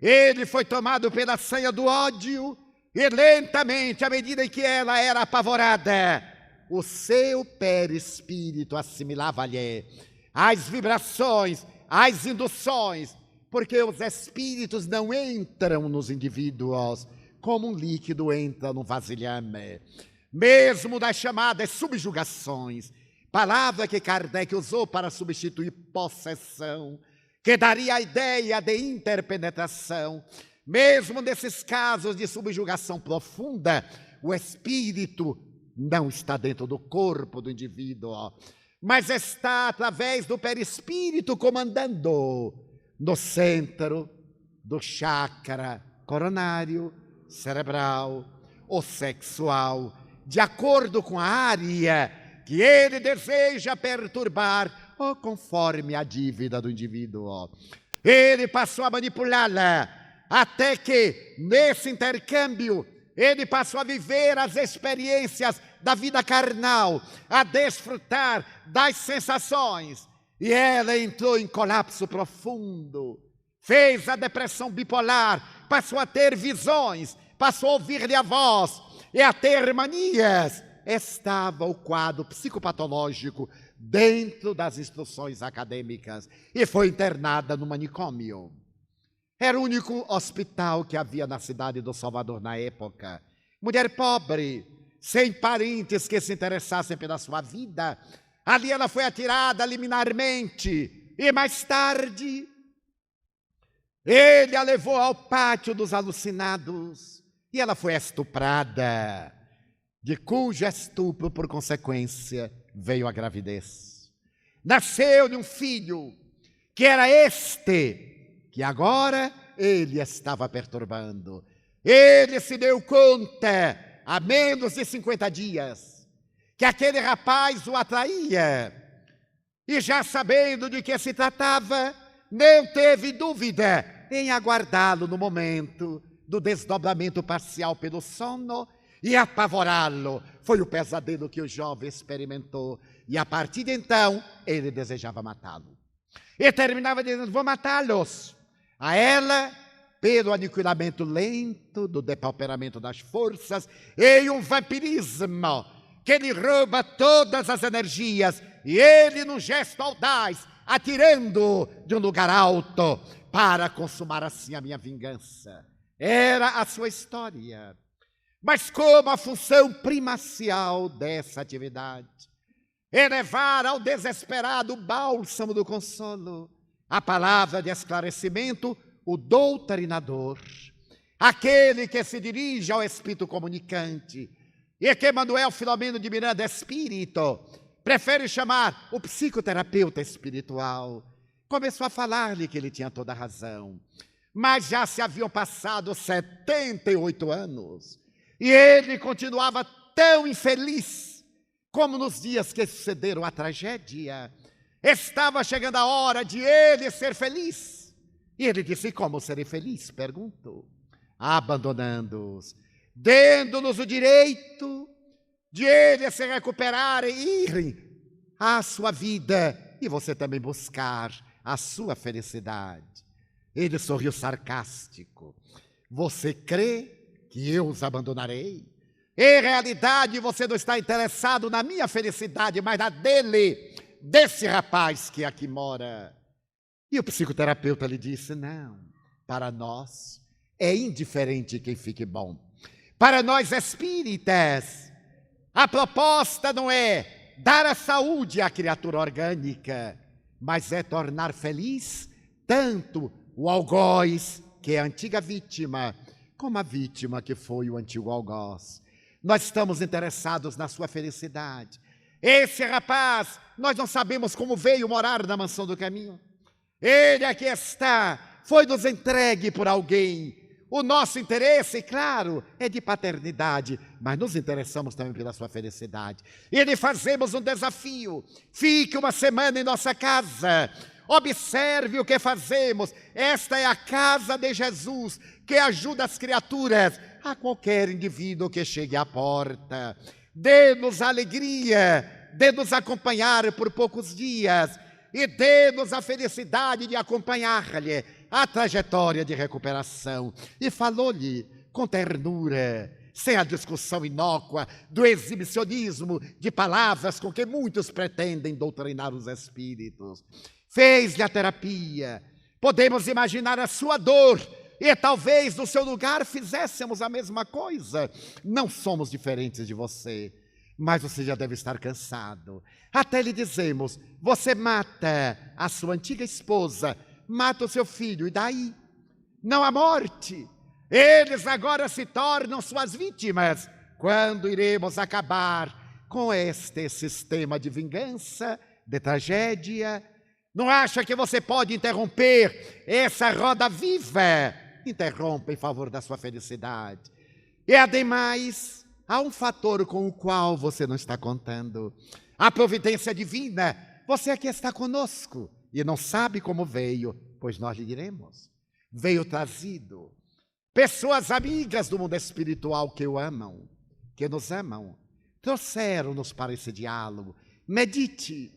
Ele foi tomado pela sanha do ódio e lentamente, à medida em que ela era apavorada, o seu perispírito assimilava-lhe as vibrações, as induções, porque os espíritos não entram nos indivíduos como um líquido entra no vasilhame. Mesmo das chamadas subjugações, palavra que Kardec usou para substituir possessão, que daria a ideia de interpenetração. Mesmo nesses casos de subjugação profunda, o espírito não está dentro do corpo do indivíduo, mas está através do perispírito comandando no centro do chakra coronário, cerebral ou sexual, de acordo com a área que ele deseja perturbar ou conforme a dívida do indivíduo. Ele passou a manipulá-la até que, nesse intercâmbio, ele passou a viver as experiências da vida carnal, a desfrutar das sensações. E ela entrou em colapso profundo, fez a depressão bipolar, passou a ter visões, passou a ouvir-lhe a voz e a ter manias. Estava o quadro psicopatológico dentro das instruções acadêmicas e foi internada no manicômio. Era o único hospital que havia na cidade do Salvador na época. Mulher pobre, sem parentes que se interessassem pela sua vida. Ali ela foi atirada liminarmente e mais tarde ele a levou ao pátio dos alucinados e ela foi estuprada, de cujo estupro, por consequência, veio a gravidez. Nasceu-lhe um filho, que era este que agora ele estava perturbando. Ele se deu conta, há menos de 50 dias, que aquele rapaz o atraía. E já sabendo de que se tratava, não teve dúvida em aguardá-lo no momento do desdobramento parcial pelo sono e apavorá-lo. Foi o pesadelo que o jovem experimentou. E a partir de então, ele desejava matá-lo. E terminava dizendo: vou matá-los. A ela, pelo aniquilamento lento do depauperamento das forças e um vampirismo que lhe rouba todas as energias, e ele, num gesto audaz, atirando de um lugar alto para consumar assim a minha vingança. Era a sua história. Mas como a função primacial dessa atividade é levar ao desesperado o bálsamo do consolo, a palavra de esclarecimento, o doutrinador, aquele que se dirige ao espírito comunicante, e que Manuel Filomeno de Miranda Espírito prefere chamar o psicoterapeuta espiritual, começou a falar-lhe que ele tinha toda a razão. Mas já se haviam passado 78 anos e ele continuava tão infeliz como nos dias que sucederam a tragédia. Estava chegando a hora de ele ser feliz. E ele disse: como serei feliz? Perguntou. Abandonando-os, dando-nos o direito de ele se recuperar e irem à sua vida e você também buscar a sua felicidade. Ele sorriu sarcástico. Você crê que eu os abandonarei? Em realidade, você não está interessado na minha felicidade, mas na dele, desse rapaz que aqui mora. E o psicoterapeuta lhe disse: não, para nós é indiferente quem fique bom. Para nós espíritas, a proposta não é dar a saúde à criatura orgânica, mas é tornar feliz tanto o algoz, que é a antiga vítima, como a vítima que foi o antigo algoz. Nós estamos interessados na sua felicidade. Esse rapaz, nós não sabemos como veio morar na mansão do caminho. Ele aqui está, foi nos entregue por alguém. O nosso interesse, claro, é de paternidade, mas nos interessamos também pela sua felicidade. E lhe fazemos um desafio. Fique uma semana em nossa casa. Observe o que fazemos. Esta é a casa de Jesus, que ajuda as criaturas, a qualquer indivíduo que chegue à porta. Dê-nos a alegria de nos acompanhar por poucos dias e dê-nos a felicidade de acompanhar-lhe a trajetória de recuperação. E falou-lhe com ternura, sem a discussão inócua do exibicionismo de palavras com que muitos pretendem doutrinar os espíritos. Fez-lhe a terapia. Podemos imaginar a sua dor e talvez no seu lugar fizéssemos a mesma coisa. Não somos diferentes de você, mas você já deve estar cansado. Até lhe dizemos, você mata a sua antiga esposa, mata o seu filho, e daí? Não há morte. Eles agora se tornam suas vítimas. Quando iremos acabar com este sistema de vingança, de tragédia? Não acha que você pode interromper essa roda viva? Interrompa em favor da sua felicidade. E ademais, há um fator com o qual você não está contando. A providência divina. Você aqui está conosco e não sabe como veio, pois nós lhe diremos. Veio trazido. Pessoas amigas do mundo espiritual que o amam, que nos amam, trouxeram-nos para esse diálogo. Medite.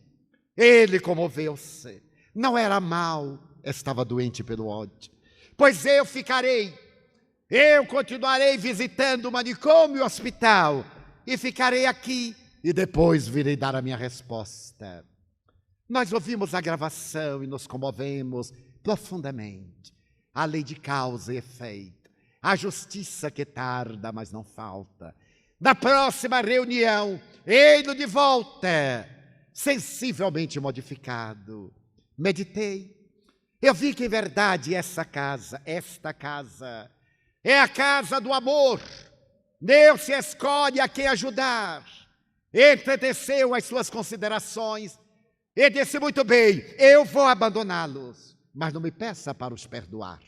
Ele comoveu-se. Não era mau, estava doente pelo ódio. Pois eu continuarei visitando o manicômio e o hospital, e ficarei aqui, e depois virei dar a minha resposta. Nós ouvimos a gravação e nos comovemos profundamente. A lei de causa e efeito, a justiça que tarda, mas não falta. Na próxima reunião, ele de volta, sensivelmente modificado. Meditei. Eu vi que, em verdade, esta casa, é a casa do amor. Deus se escolhe a quem ajudar. Entreteceu as suas considerações e disse, muito bem, eu vou abandoná-los, mas não me peça para os perdoar.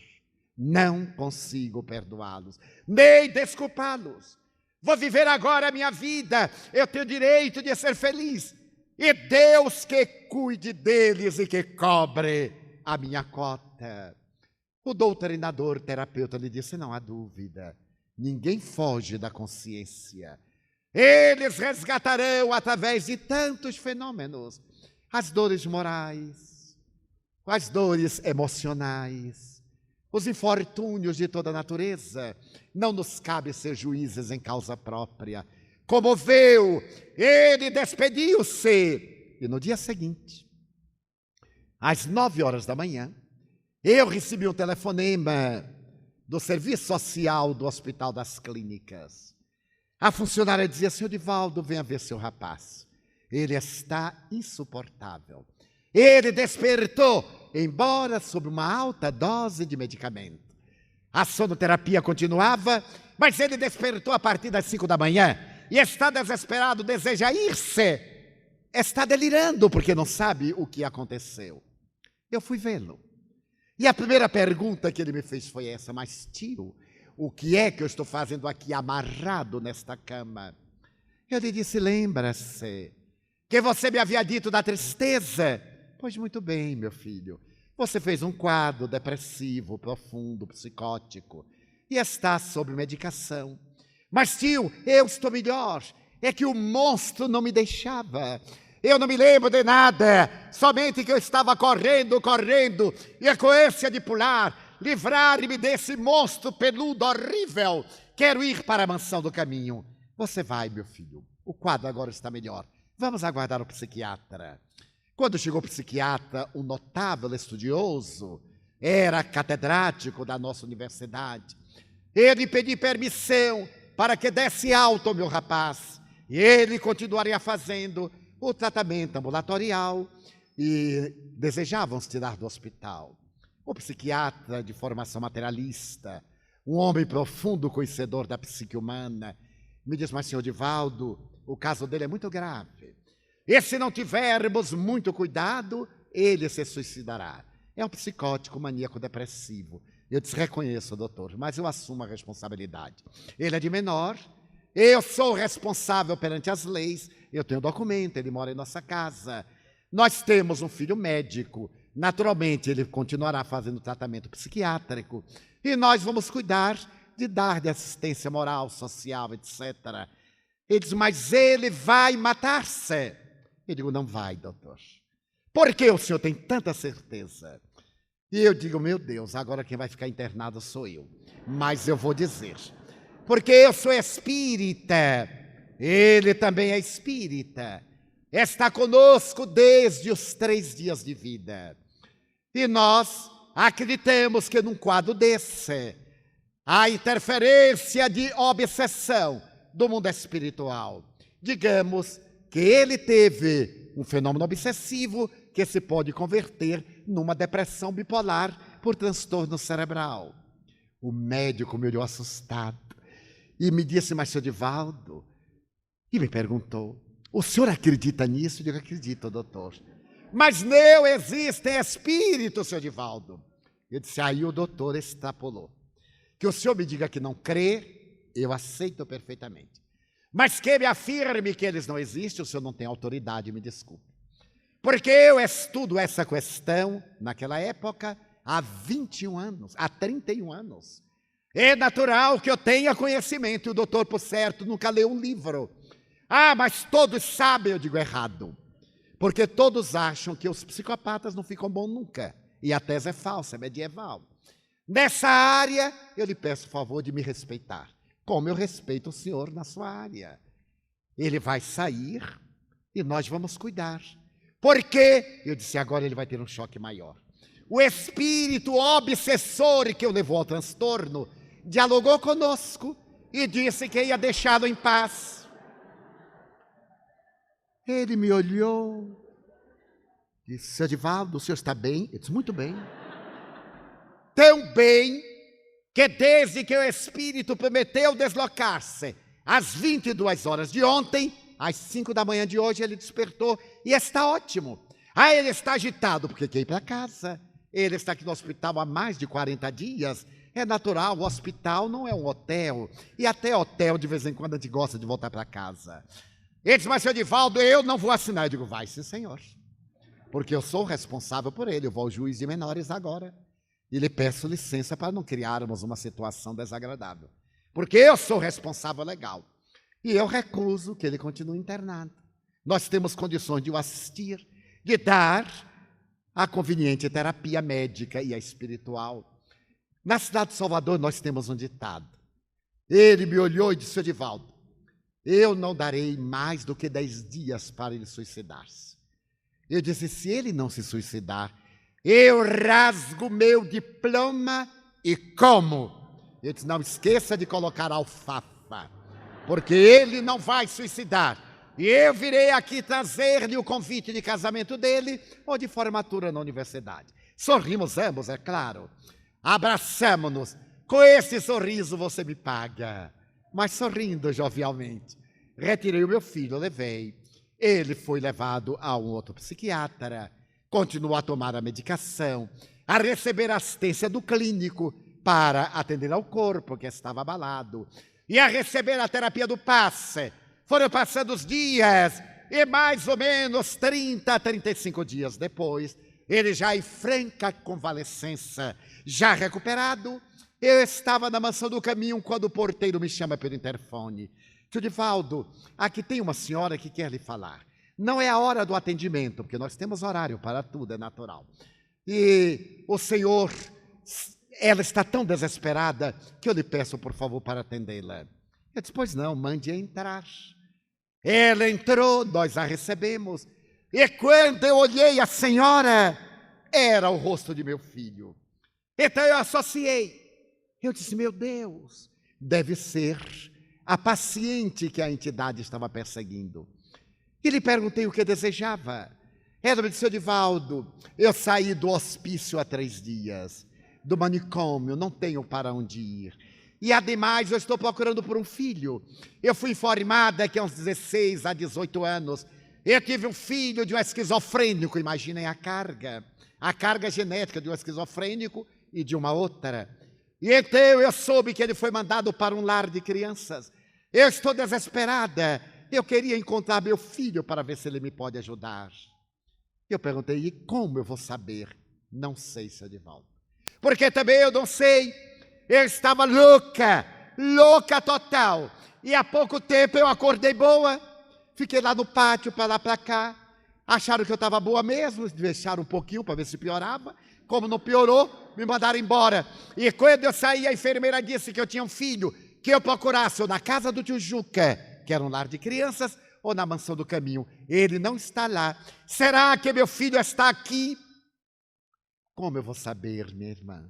Não consigo perdoá-los, nem desculpá-los. Vou viver agora a minha vida, eu tenho direito de ser feliz. E Deus que cuide deles e que cobre a minha cota. O doutrinador terapeuta lhe disse, não há dúvida, ninguém foge da consciência. Eles resgatarão através de tantos fenômenos as dores morais, as dores emocionais, os infortúnios de toda a natureza. Não nos cabe ser juízes em causa própria. Comoveu, ele despediu-se. E no dia seguinte, às 9 horas da manhã, eu recebi um telefonema do Serviço Social do Hospital das Clínicas. A funcionária dizia, senhor Divaldo, venha ver seu rapaz. Ele está insuportável. Ele despertou, embora sob uma alta dose de medicamento. A sonoterapia continuava, mas ele despertou a partir das 5 da manhã e está desesperado, deseja ir-se. Está delirando porque não sabe o que aconteceu. Eu fui vê-lo. E a primeira pergunta que ele me fez foi essa, mas tio, o que é que eu estou fazendo aqui amarrado nesta cama? Eu lhe disse, lembra-se que você me havia dito da tristeza? Pois muito bem, meu filho. Você fez um quadro depressivo, profundo, psicótico e está sob medicação. Mas tio, eu estou melhor. É que o monstro não me deixava. Eu não me lembro de nada, somente que eu estava correndo, e com ânsia de pular, livrar-me desse monstro peludo horrível. Quero ir para a mansão do caminho. Você vai, meu filho. O quadro agora está melhor. Vamos aguardar o psiquiatra. Quando chegou o psiquiatra, um notável estudioso, era catedrático da nossa universidade. Ele pediu permissão para que desse alta ao meu rapaz. E ele continuaria fazendo o tratamento ambulatorial e desejavam se tirar do hospital. O psiquiatra de formação materialista, um homem profundo conhecedor da psique humana, Me diz, mas senhor Divaldo, o caso dele é muito grave. E se não tivermos muito cuidado, ele se suicidará. É um psicótico maníaco depressivo. Eu desreconheço, doutor, mas eu assumo a responsabilidade. Ele é de menor, eu sou responsável perante as leis, eu tenho documento, ele mora em nossa casa. Nós temos um filho médico, naturalmente ele continuará fazendo tratamento psiquiátrico e nós vamos cuidar de dar-lhe assistência moral, social, etc. Ele diz, mas ele vai matar-se. Eu digo, não vai, doutor. Por que o senhor tem tanta certeza? E eu digo, meu Deus, agora quem vai ficar internado sou eu. Mas eu vou dizer, porque eu sou espírita, ele também é espírita. Está conosco desde os 3 dias de vida. E nós acreditamos que num quadro desse, a interferência de obsessão do mundo espiritual. Digamos que ele teve um fenômeno obsessivo que se pode converter numa depressão bipolar por transtorno cerebral. O médico me olhou assustado e me disse, mas senhor Divaldo, e me perguntou, o senhor acredita nisso? Eu digo, acredito, doutor. Mas não existem espíritos, senhor Divaldo. Eu disse, aí o doutor extrapolou. Que o senhor me diga que não crê, eu aceito perfeitamente. Mas que me afirme que eles não existem, o senhor não tem autoridade, me desculpe. Porque eu estudo essa questão, naquela época, há 21 anos, há 31 anos. É natural que eu tenha conhecimento, e o doutor, por certo, nunca leu um livro. Ah, mas todos sabem, eu digo errado. Porque todos acham que os psicopatas não ficam bons nunca. E a tese é falsa, é medieval. Nessa área, eu lhe peço o favor de me respeitar. Como eu respeito o senhor na sua área. Ele vai sair e nós vamos cuidar. Porque, eu disse, agora ele vai ter um choque maior. O espírito obsessor que o levou ao transtorno dialogou conosco e disse que ia deixá-lo em paz. Ele me olhou, disse, senhor Divaldo, o senhor está bem? Eu disse, muito bem. Tão bem que desde que o espírito prometeu deslocar-se às 22 horas de ontem, às 5 da manhã de hoje, ele despertou e está ótimo. Ah, ele está agitado porque quer ir para casa. Ele está aqui no hospital há mais de 40 dias. É natural, o hospital não é um hotel. E até hotel, de vez em quando, a gente gosta de voltar para casa. Ele disse, mas senhor Divaldo, eu não vou assinar. Eu digo, vai sim, senhor. Porque eu sou responsável por ele. Eu vou ao juiz de menores agora. E lhe peço licença para não criarmos uma situação desagradável. Porque eu sou responsável legal. E eu recuso que ele continue internado. Nós temos condições de o assistir, de dar a conveniente terapia médica e a espiritual. Na cidade de Salvador nós temos um ditado. Ele me olhou e disse, senhor Divaldo, eu não darei mais do que 10 dias para ele suicidar-se. Eu disse, se ele não se suicidar, eu rasgo meu diploma e como. Eu disse, não esqueça de colocar alfafa, porque ele não vai suicidar. E eu virei aqui trazer-lhe o convite de casamento dele ou de formatura na universidade. Sorrimos ambos, é claro. Abraçamo-nos. Com esse sorriso você me paga. Mas sorrindo jovialmente. Retirei o meu filho, levei. Ele foi levado a um outro psiquiatra. Continuou a tomar a medicação, a receber a assistência do clínico para atender ao corpo que estava abalado e a receber a terapia do passe. Foram passando os dias e mais ou menos 30 a 35 dias depois, ele já em franca convalescença, já recuperado, eu estava na Mansão do Caminho quando o porteiro me chama pelo interfone. Tio Divaldo, aqui tem uma senhora que quer lhe falar. Não é a hora do atendimento, porque nós temos horário para tudo, é natural. E o senhor, ela está tão desesperada que eu lhe peço, por favor, para atendê-la. Eu disse, pois não, mande entrar. Ela entrou, nós a recebemos. E quando eu olhei a senhora, era o rosto de meu filho. Então eu associei. Eu disse, meu Deus, deve ser a paciente que a entidade estava perseguindo. E lhe perguntei o que desejava. Ela me disse, senhor Divaldo, eu saí do hospício há 3 dias, do manicômio, não tenho para onde ir. E, ademais, eu estou procurando por um filho. Eu fui informada que, aos 16 a 18 anos, eu tive um filho de um esquizofrênico. Imaginem a carga genética de um esquizofrênico e de uma outra. E então eu soube que ele foi mandado para um lar de crianças. Eu estou desesperada. Eu queria encontrar meu filho para ver se ele me pode ajudar. Eu perguntei, e como eu vou saber? Não sei, seu Edivaldo. Porque também eu não sei. Eu estava louca total. E há pouco tempo eu acordei boa. Fiquei lá no pátio, para lá, para cá. Acharam que eu estava boa mesmo, deixaram um pouquinho para ver se piorava. Como não piorou, me mandaram embora. E quando eu saí, a enfermeira disse que eu tinha um filho, que eu procurasse ou na casa do tio Juca, que era um lar de crianças, ou na mansão do caminho. Ele não está lá. Será que meu filho está aqui? Como eu vou saber, minha irmã?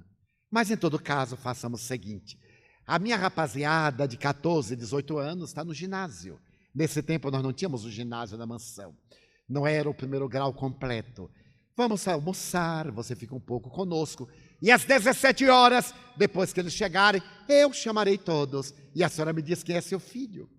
Mas, em todo caso, façamos o seguinte. A minha rapaziada de 14, 18 anos está no ginásio. Nesse tempo, nós não tínhamos o ginásio na mansão. Não era o primeiro grau completo. Vamos almoçar, você fica um pouco conosco. E às 17 horas, depois que eles chegarem, eu chamarei todos. E a senhora me diz quem é seu filho.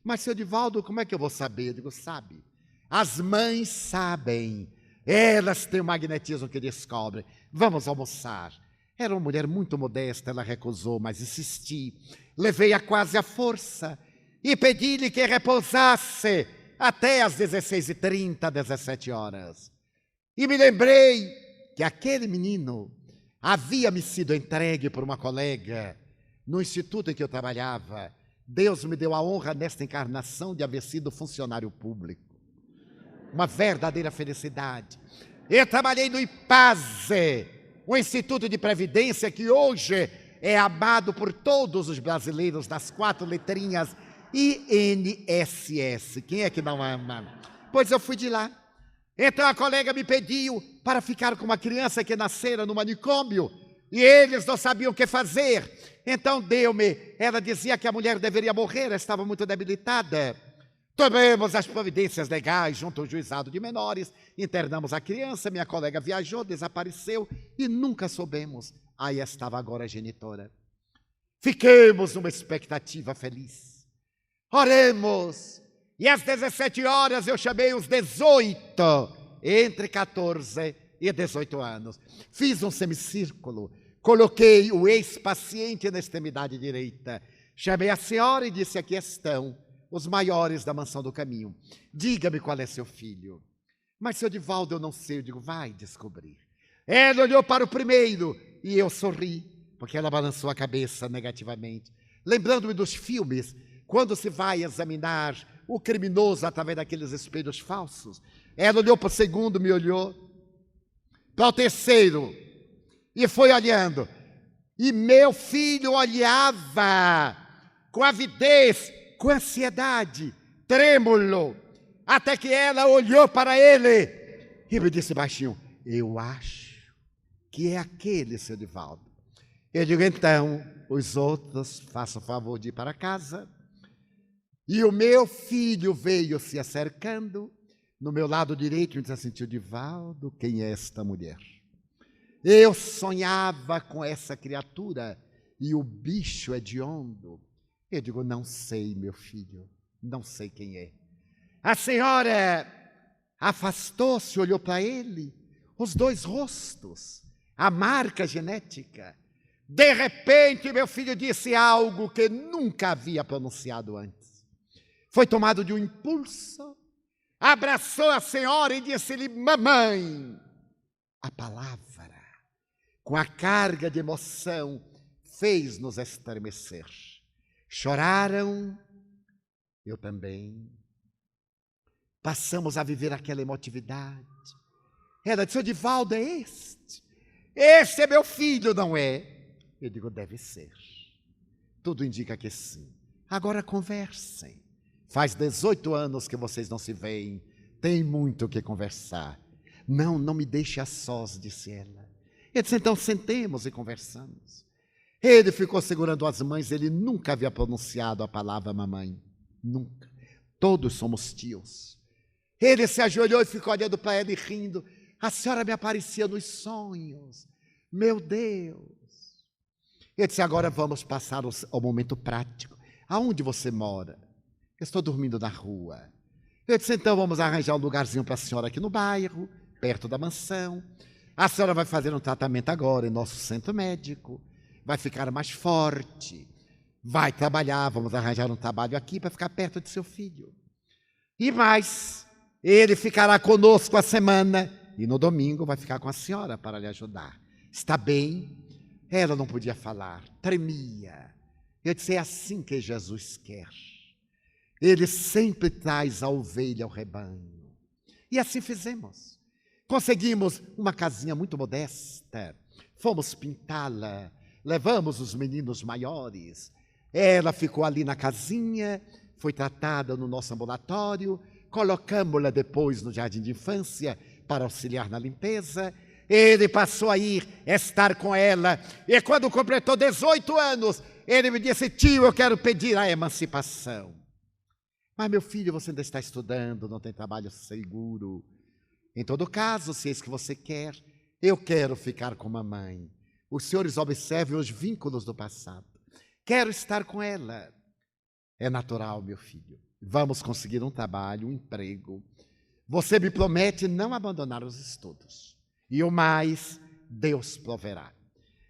Mas, seu Edivaldo, como é que eu vou saber? Eu digo, sabe. As mães sabem. Elas têm o magnetismo que descobrem. Vamos almoçar. Era uma mulher muito modesta, ela recusou, mas insisti. Levei-a quase à força e pedi-lhe que repousasse até às 16h30, 17 horas. E me lembrei que aquele menino havia me sido entregue por uma colega no instituto em que eu trabalhava. Deus me deu a honra nesta encarnação de haver sido funcionário público. Uma verdadeira felicidade. Eu trabalhei no IPASE, um instituto de previdência que hoje é amado por todos os brasileiros das 4 letrinhas INSS. Quem é que não ama? Pois eu fui de lá. Então a colega me pediu para ficar com uma criança que nascera no manicômio e eles não sabiam o que fazer. Então deu-me, ela dizia que a mulher deveria morrer, ela estava muito debilitada. Tomamos as providências legais junto ao juizado de menores, internamos a criança, minha colega viajou, desapareceu e nunca soubemos. Aí estava agora a genitora. Fiquemos numa expectativa feliz. Oremos. E às 17 horas eu chamei os 18, entre 14 e 18 anos. Fiz um semicírculo, coloquei o ex-paciente na extremidade direita. Chamei a senhora e disse, aqui estão os maiores da mansão do caminho. Diga-me qual é seu filho. Mas, seu Edivaldo, eu não sei. Eu digo, vai descobrir. Ela olhou para o primeiro e eu sorri, porque ela balançou a cabeça negativamente. Lembrando-me dos filmes, quando se vai examinar o criminoso através daqueles espelhos falsos. Ela olhou para o segundo, me olhou, para o terceiro, e foi olhando. E meu filho olhava com avidez, com ansiedade, trêmulo, até que ela olhou para ele e me disse baixinho, eu acho que é aquele, seu Edivaldo. Eu digo, então, os outros, façam o favor de ir para casa. E o meu filho veio se acercando, no meu lado direito, e disse assim, tio Edivaldo, quem é esta mulher? Eu sonhava com essa criatura e o bicho hediondo. Eu digo, não sei, meu filho, não sei quem é. A senhora afastou-se, olhou para ele, os dois rostos, a marca genética. De repente, meu filho disse algo que nunca havia pronunciado antes. Foi tomado de um impulso, abraçou a senhora e disse-lhe, mamãe. A palavra, com a carga de emoção, fez-nos estremecer. Choraram, eu também. Passamos a viver aquela emotividade. Ela disse, Edivaldo, é este? Este é meu filho, não é? Eu digo, deve ser. Tudo indica que sim. Agora conversem. Faz 18 anos que vocês não se veem. Tem muito o que conversar. Não me deixe a sós, disse ela. Eu disse, então sentemos e conversamos. Ele ficou segurando as mães, ele nunca havia pronunciado a palavra mamãe. Nunca. Todos somos tios. Ele se ajoelhou e ficou olhando para ela e rindo. A senhora me aparecia nos sonhos. Meu Deus. Eu disse, agora vamos passar ao momento prático. Aonde você mora? Eu estou dormindo na rua. Eu disse, então vamos arranjar um lugarzinho para a senhora aqui no bairro, perto da mansão. A senhora vai fazer um tratamento agora em nosso centro médico, vai ficar mais forte, vai trabalhar, vamos arranjar um trabalho aqui para ficar perto de seu filho. E mais, ele ficará conosco a semana e no domingo vai ficar com a senhora para lhe ajudar. Está bem? Ela não podia falar, tremia. Eu disse, é assim que Jesus quer. Ele sempre traz a ovelha ao rebanho. E assim fizemos. Conseguimos uma casinha muito modesta, fomos pintá-la, levamos os meninos maiores. Ela ficou ali na casinha, foi tratada no nosso ambulatório, colocamos-la depois no jardim de infância para auxiliar na limpeza. Ele passou a estar com ela, e quando completou 18 anos, ele me disse, tio, eu quero pedir a emancipação. Mas meu filho, você ainda está estudando, não tem trabalho seguro. Em todo caso, se é isso que você quer, eu quero ficar com mamãe. Os senhores observem os vínculos do passado. Quero estar com ela. É natural, meu filho. Vamos conseguir um trabalho, um emprego. Você me promete não abandonar os estudos. E o mais, Deus proverá.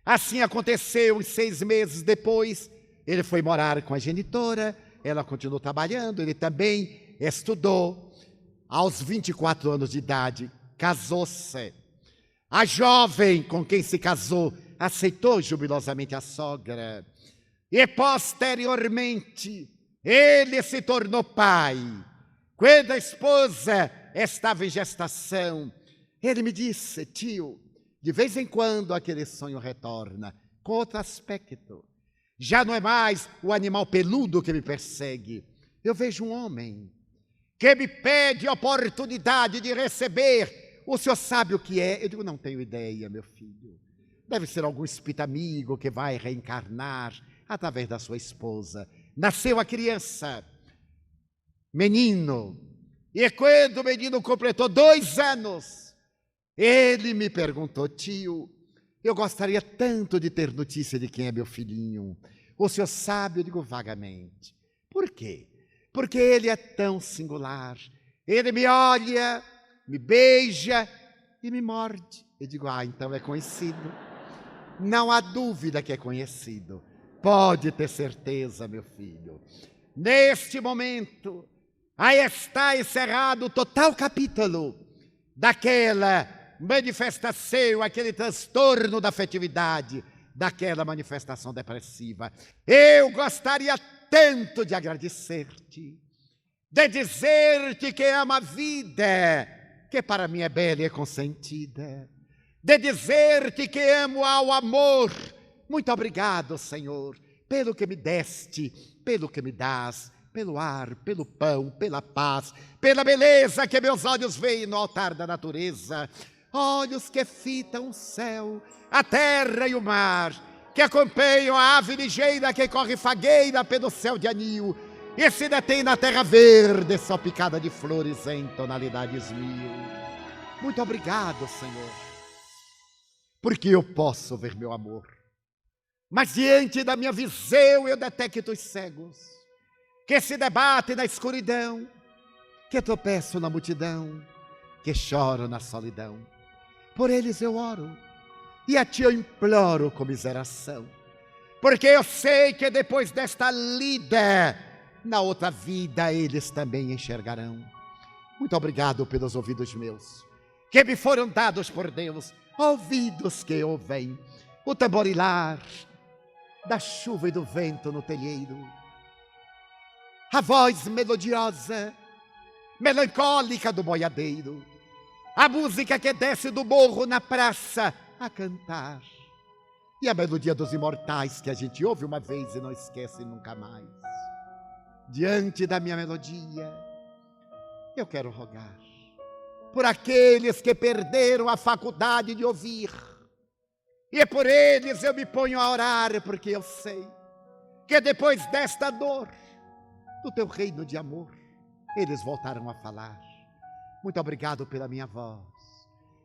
Assim aconteceu, e 6 meses depois, ele foi morar com a genitora, ela continuou trabalhando, ele também estudou. Aos 24 anos de idade, casou-se. A jovem com quem se casou aceitou jubilosamente a sogra. E posteriormente, ele se tornou pai. Quando a esposa estava em gestação, ele me disse, tio, de vez em quando aquele sonho retorna, com outro aspecto. Já não é mais o animal peludo que me persegue. Eu vejo um homem que me pede a oportunidade de receber. O senhor sabe o que é? Eu digo, não tenho ideia, meu filho. Deve ser algum espírito amigo que vai reencarnar através da sua esposa. Nasceu a criança, menino, e quando o menino completou 2 anos, ele me perguntou, tio, eu gostaria tanto de ter notícia de quem é meu filhinho. O senhor sabe? Eu digo, vagamente. Por quê? Porque ele é tão singular. Ele me olha, me beija e me morde. Eu digo, então é conhecido. Não há dúvida que é conhecido. Pode ter certeza, meu filho. Neste momento, aí está encerrado o total capítulo daquela manifestação, aquele transtorno da afetividade, daquela manifestação depressiva. Eu gostaria tanto de agradecer-te, de dizer-te que amo a vida, que para mim é bela e consentida, de dizer-te que amo ao amor. Muito obrigado, Senhor, pelo que me deste, pelo que me dás, pelo ar, pelo pão, pela paz, pela beleza que meus olhos veem no altar da natureza. Olhos que fitam o céu, a terra e o mar, que acompanham a ave ligeira que corre fagueira pelo céu de anil e se detém na terra verde, salpicada de flores em tonalidades 1000. Muito obrigado, Senhor, porque eu posso ver meu amor. Mas diante da minha visão eu detecto os cegos, que se debatem na escuridão, que tropeçam na multidão, que choram na solidão. Por eles eu oro, e a ti eu imploro comiseração, porque eu sei que depois desta lida, na outra vida eles também enxergarão. Muito obrigado pelos ouvidos meus, que me foram dados por Deus, ouvidos que ouvem o tamborilar da chuva e do vento no telheiro, a voz melodiosa, melancólica do boiadeiro, a música que desce do morro na praça a cantar, e a melodia dos imortais que a gente ouve uma vez e não esquece nunca mais. Diante da minha melodia, eu quero rogar por aqueles que perderam a faculdade de ouvir, e por eles eu me ponho a orar, porque eu sei que depois desta dor, do teu reino de amor, eles voltaram a falar. Muito obrigado pela minha voz,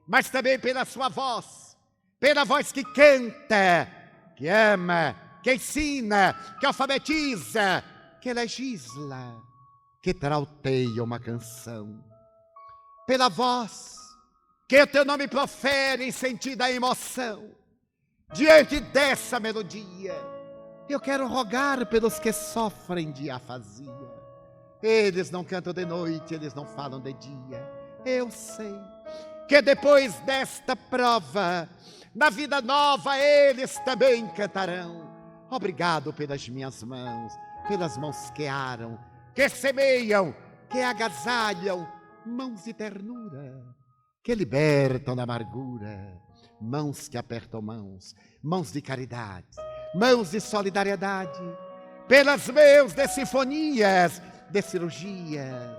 mas também pela sua voz, pela voz que canta, que ama, que ensina, que alfabetiza, que legisla, que trauteia uma canção. Pela voz que o teu nome profere em sentido da emoção, diante dessa melodia, eu quero rogar pelos que sofrem de afasia. Eles não cantam de noite, eles não falam de dia. Eu sei que depois desta prova, na vida nova eles também cantarão. Obrigado pelas minhas mãos, pelas mãos que aram, que semeiam, que agasalham, mãos de ternura, que libertam da amargura, mãos que apertam mãos, mãos de caridade, mãos de solidariedade, pelas mãos de sinfonias, de cirurgias,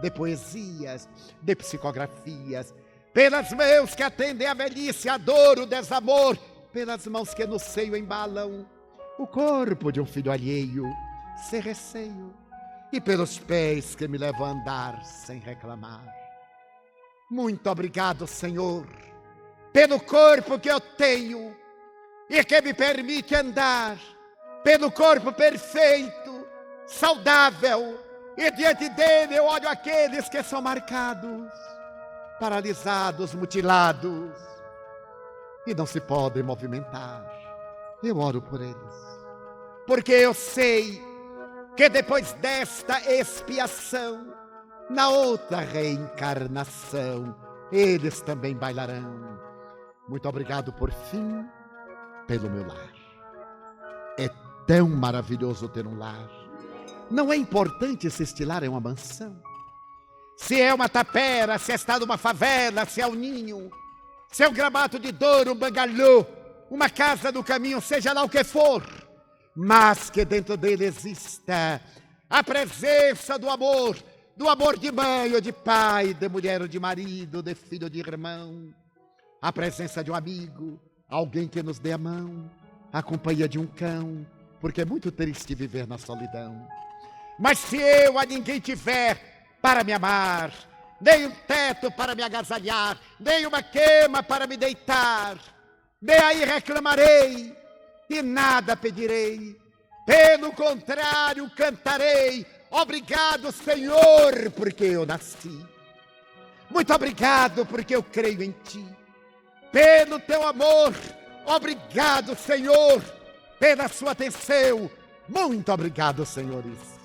de poesias, de psicografias, pelas mãos que atendem a velhice, a dor, o desamor, pelas mãos que no seio embalam o corpo de um filho alheio, sem receio, e pelos pés que me levam a andar sem reclamar. Muito obrigado, Senhor, pelo corpo que eu tenho e que me permite andar, pelo corpo perfeito, saudável, e diante dele eu olho aqueles que são marcados, paralisados, mutilados, e não se podem movimentar. Eu oro por eles, porque eu sei que depois desta expiação, na outra reencarnação, eles também bailarão. Muito obrigado por fim, pelo meu lar. É tão maravilhoso ter um lar. Não é importante se estilar em uma mansão, se é uma tapera, se está numa favela, se é um ninho, se é um gramado de dor, um bangalô, uma casa no caminho, seja lá o que for, mas que dentro dele exista a presença do amor de mãe ou de pai, de mulher ou de marido, de filho ou de irmão, a presença de um amigo, alguém que nos dê a mão, a companhia de um cão, porque é muito triste viver na solidão. Mas se eu a ninguém tiver para me amar, nem um teto para me agasalhar, nem uma cama para me deitar, nem aí reclamarei e nada pedirei. Pelo contrário, cantarei: obrigado, Senhor, porque eu nasci. Muito obrigado, porque eu creio em Ti. Pelo Teu amor, obrigado, Senhor, pela Sua atenção. Muito obrigado, senhores.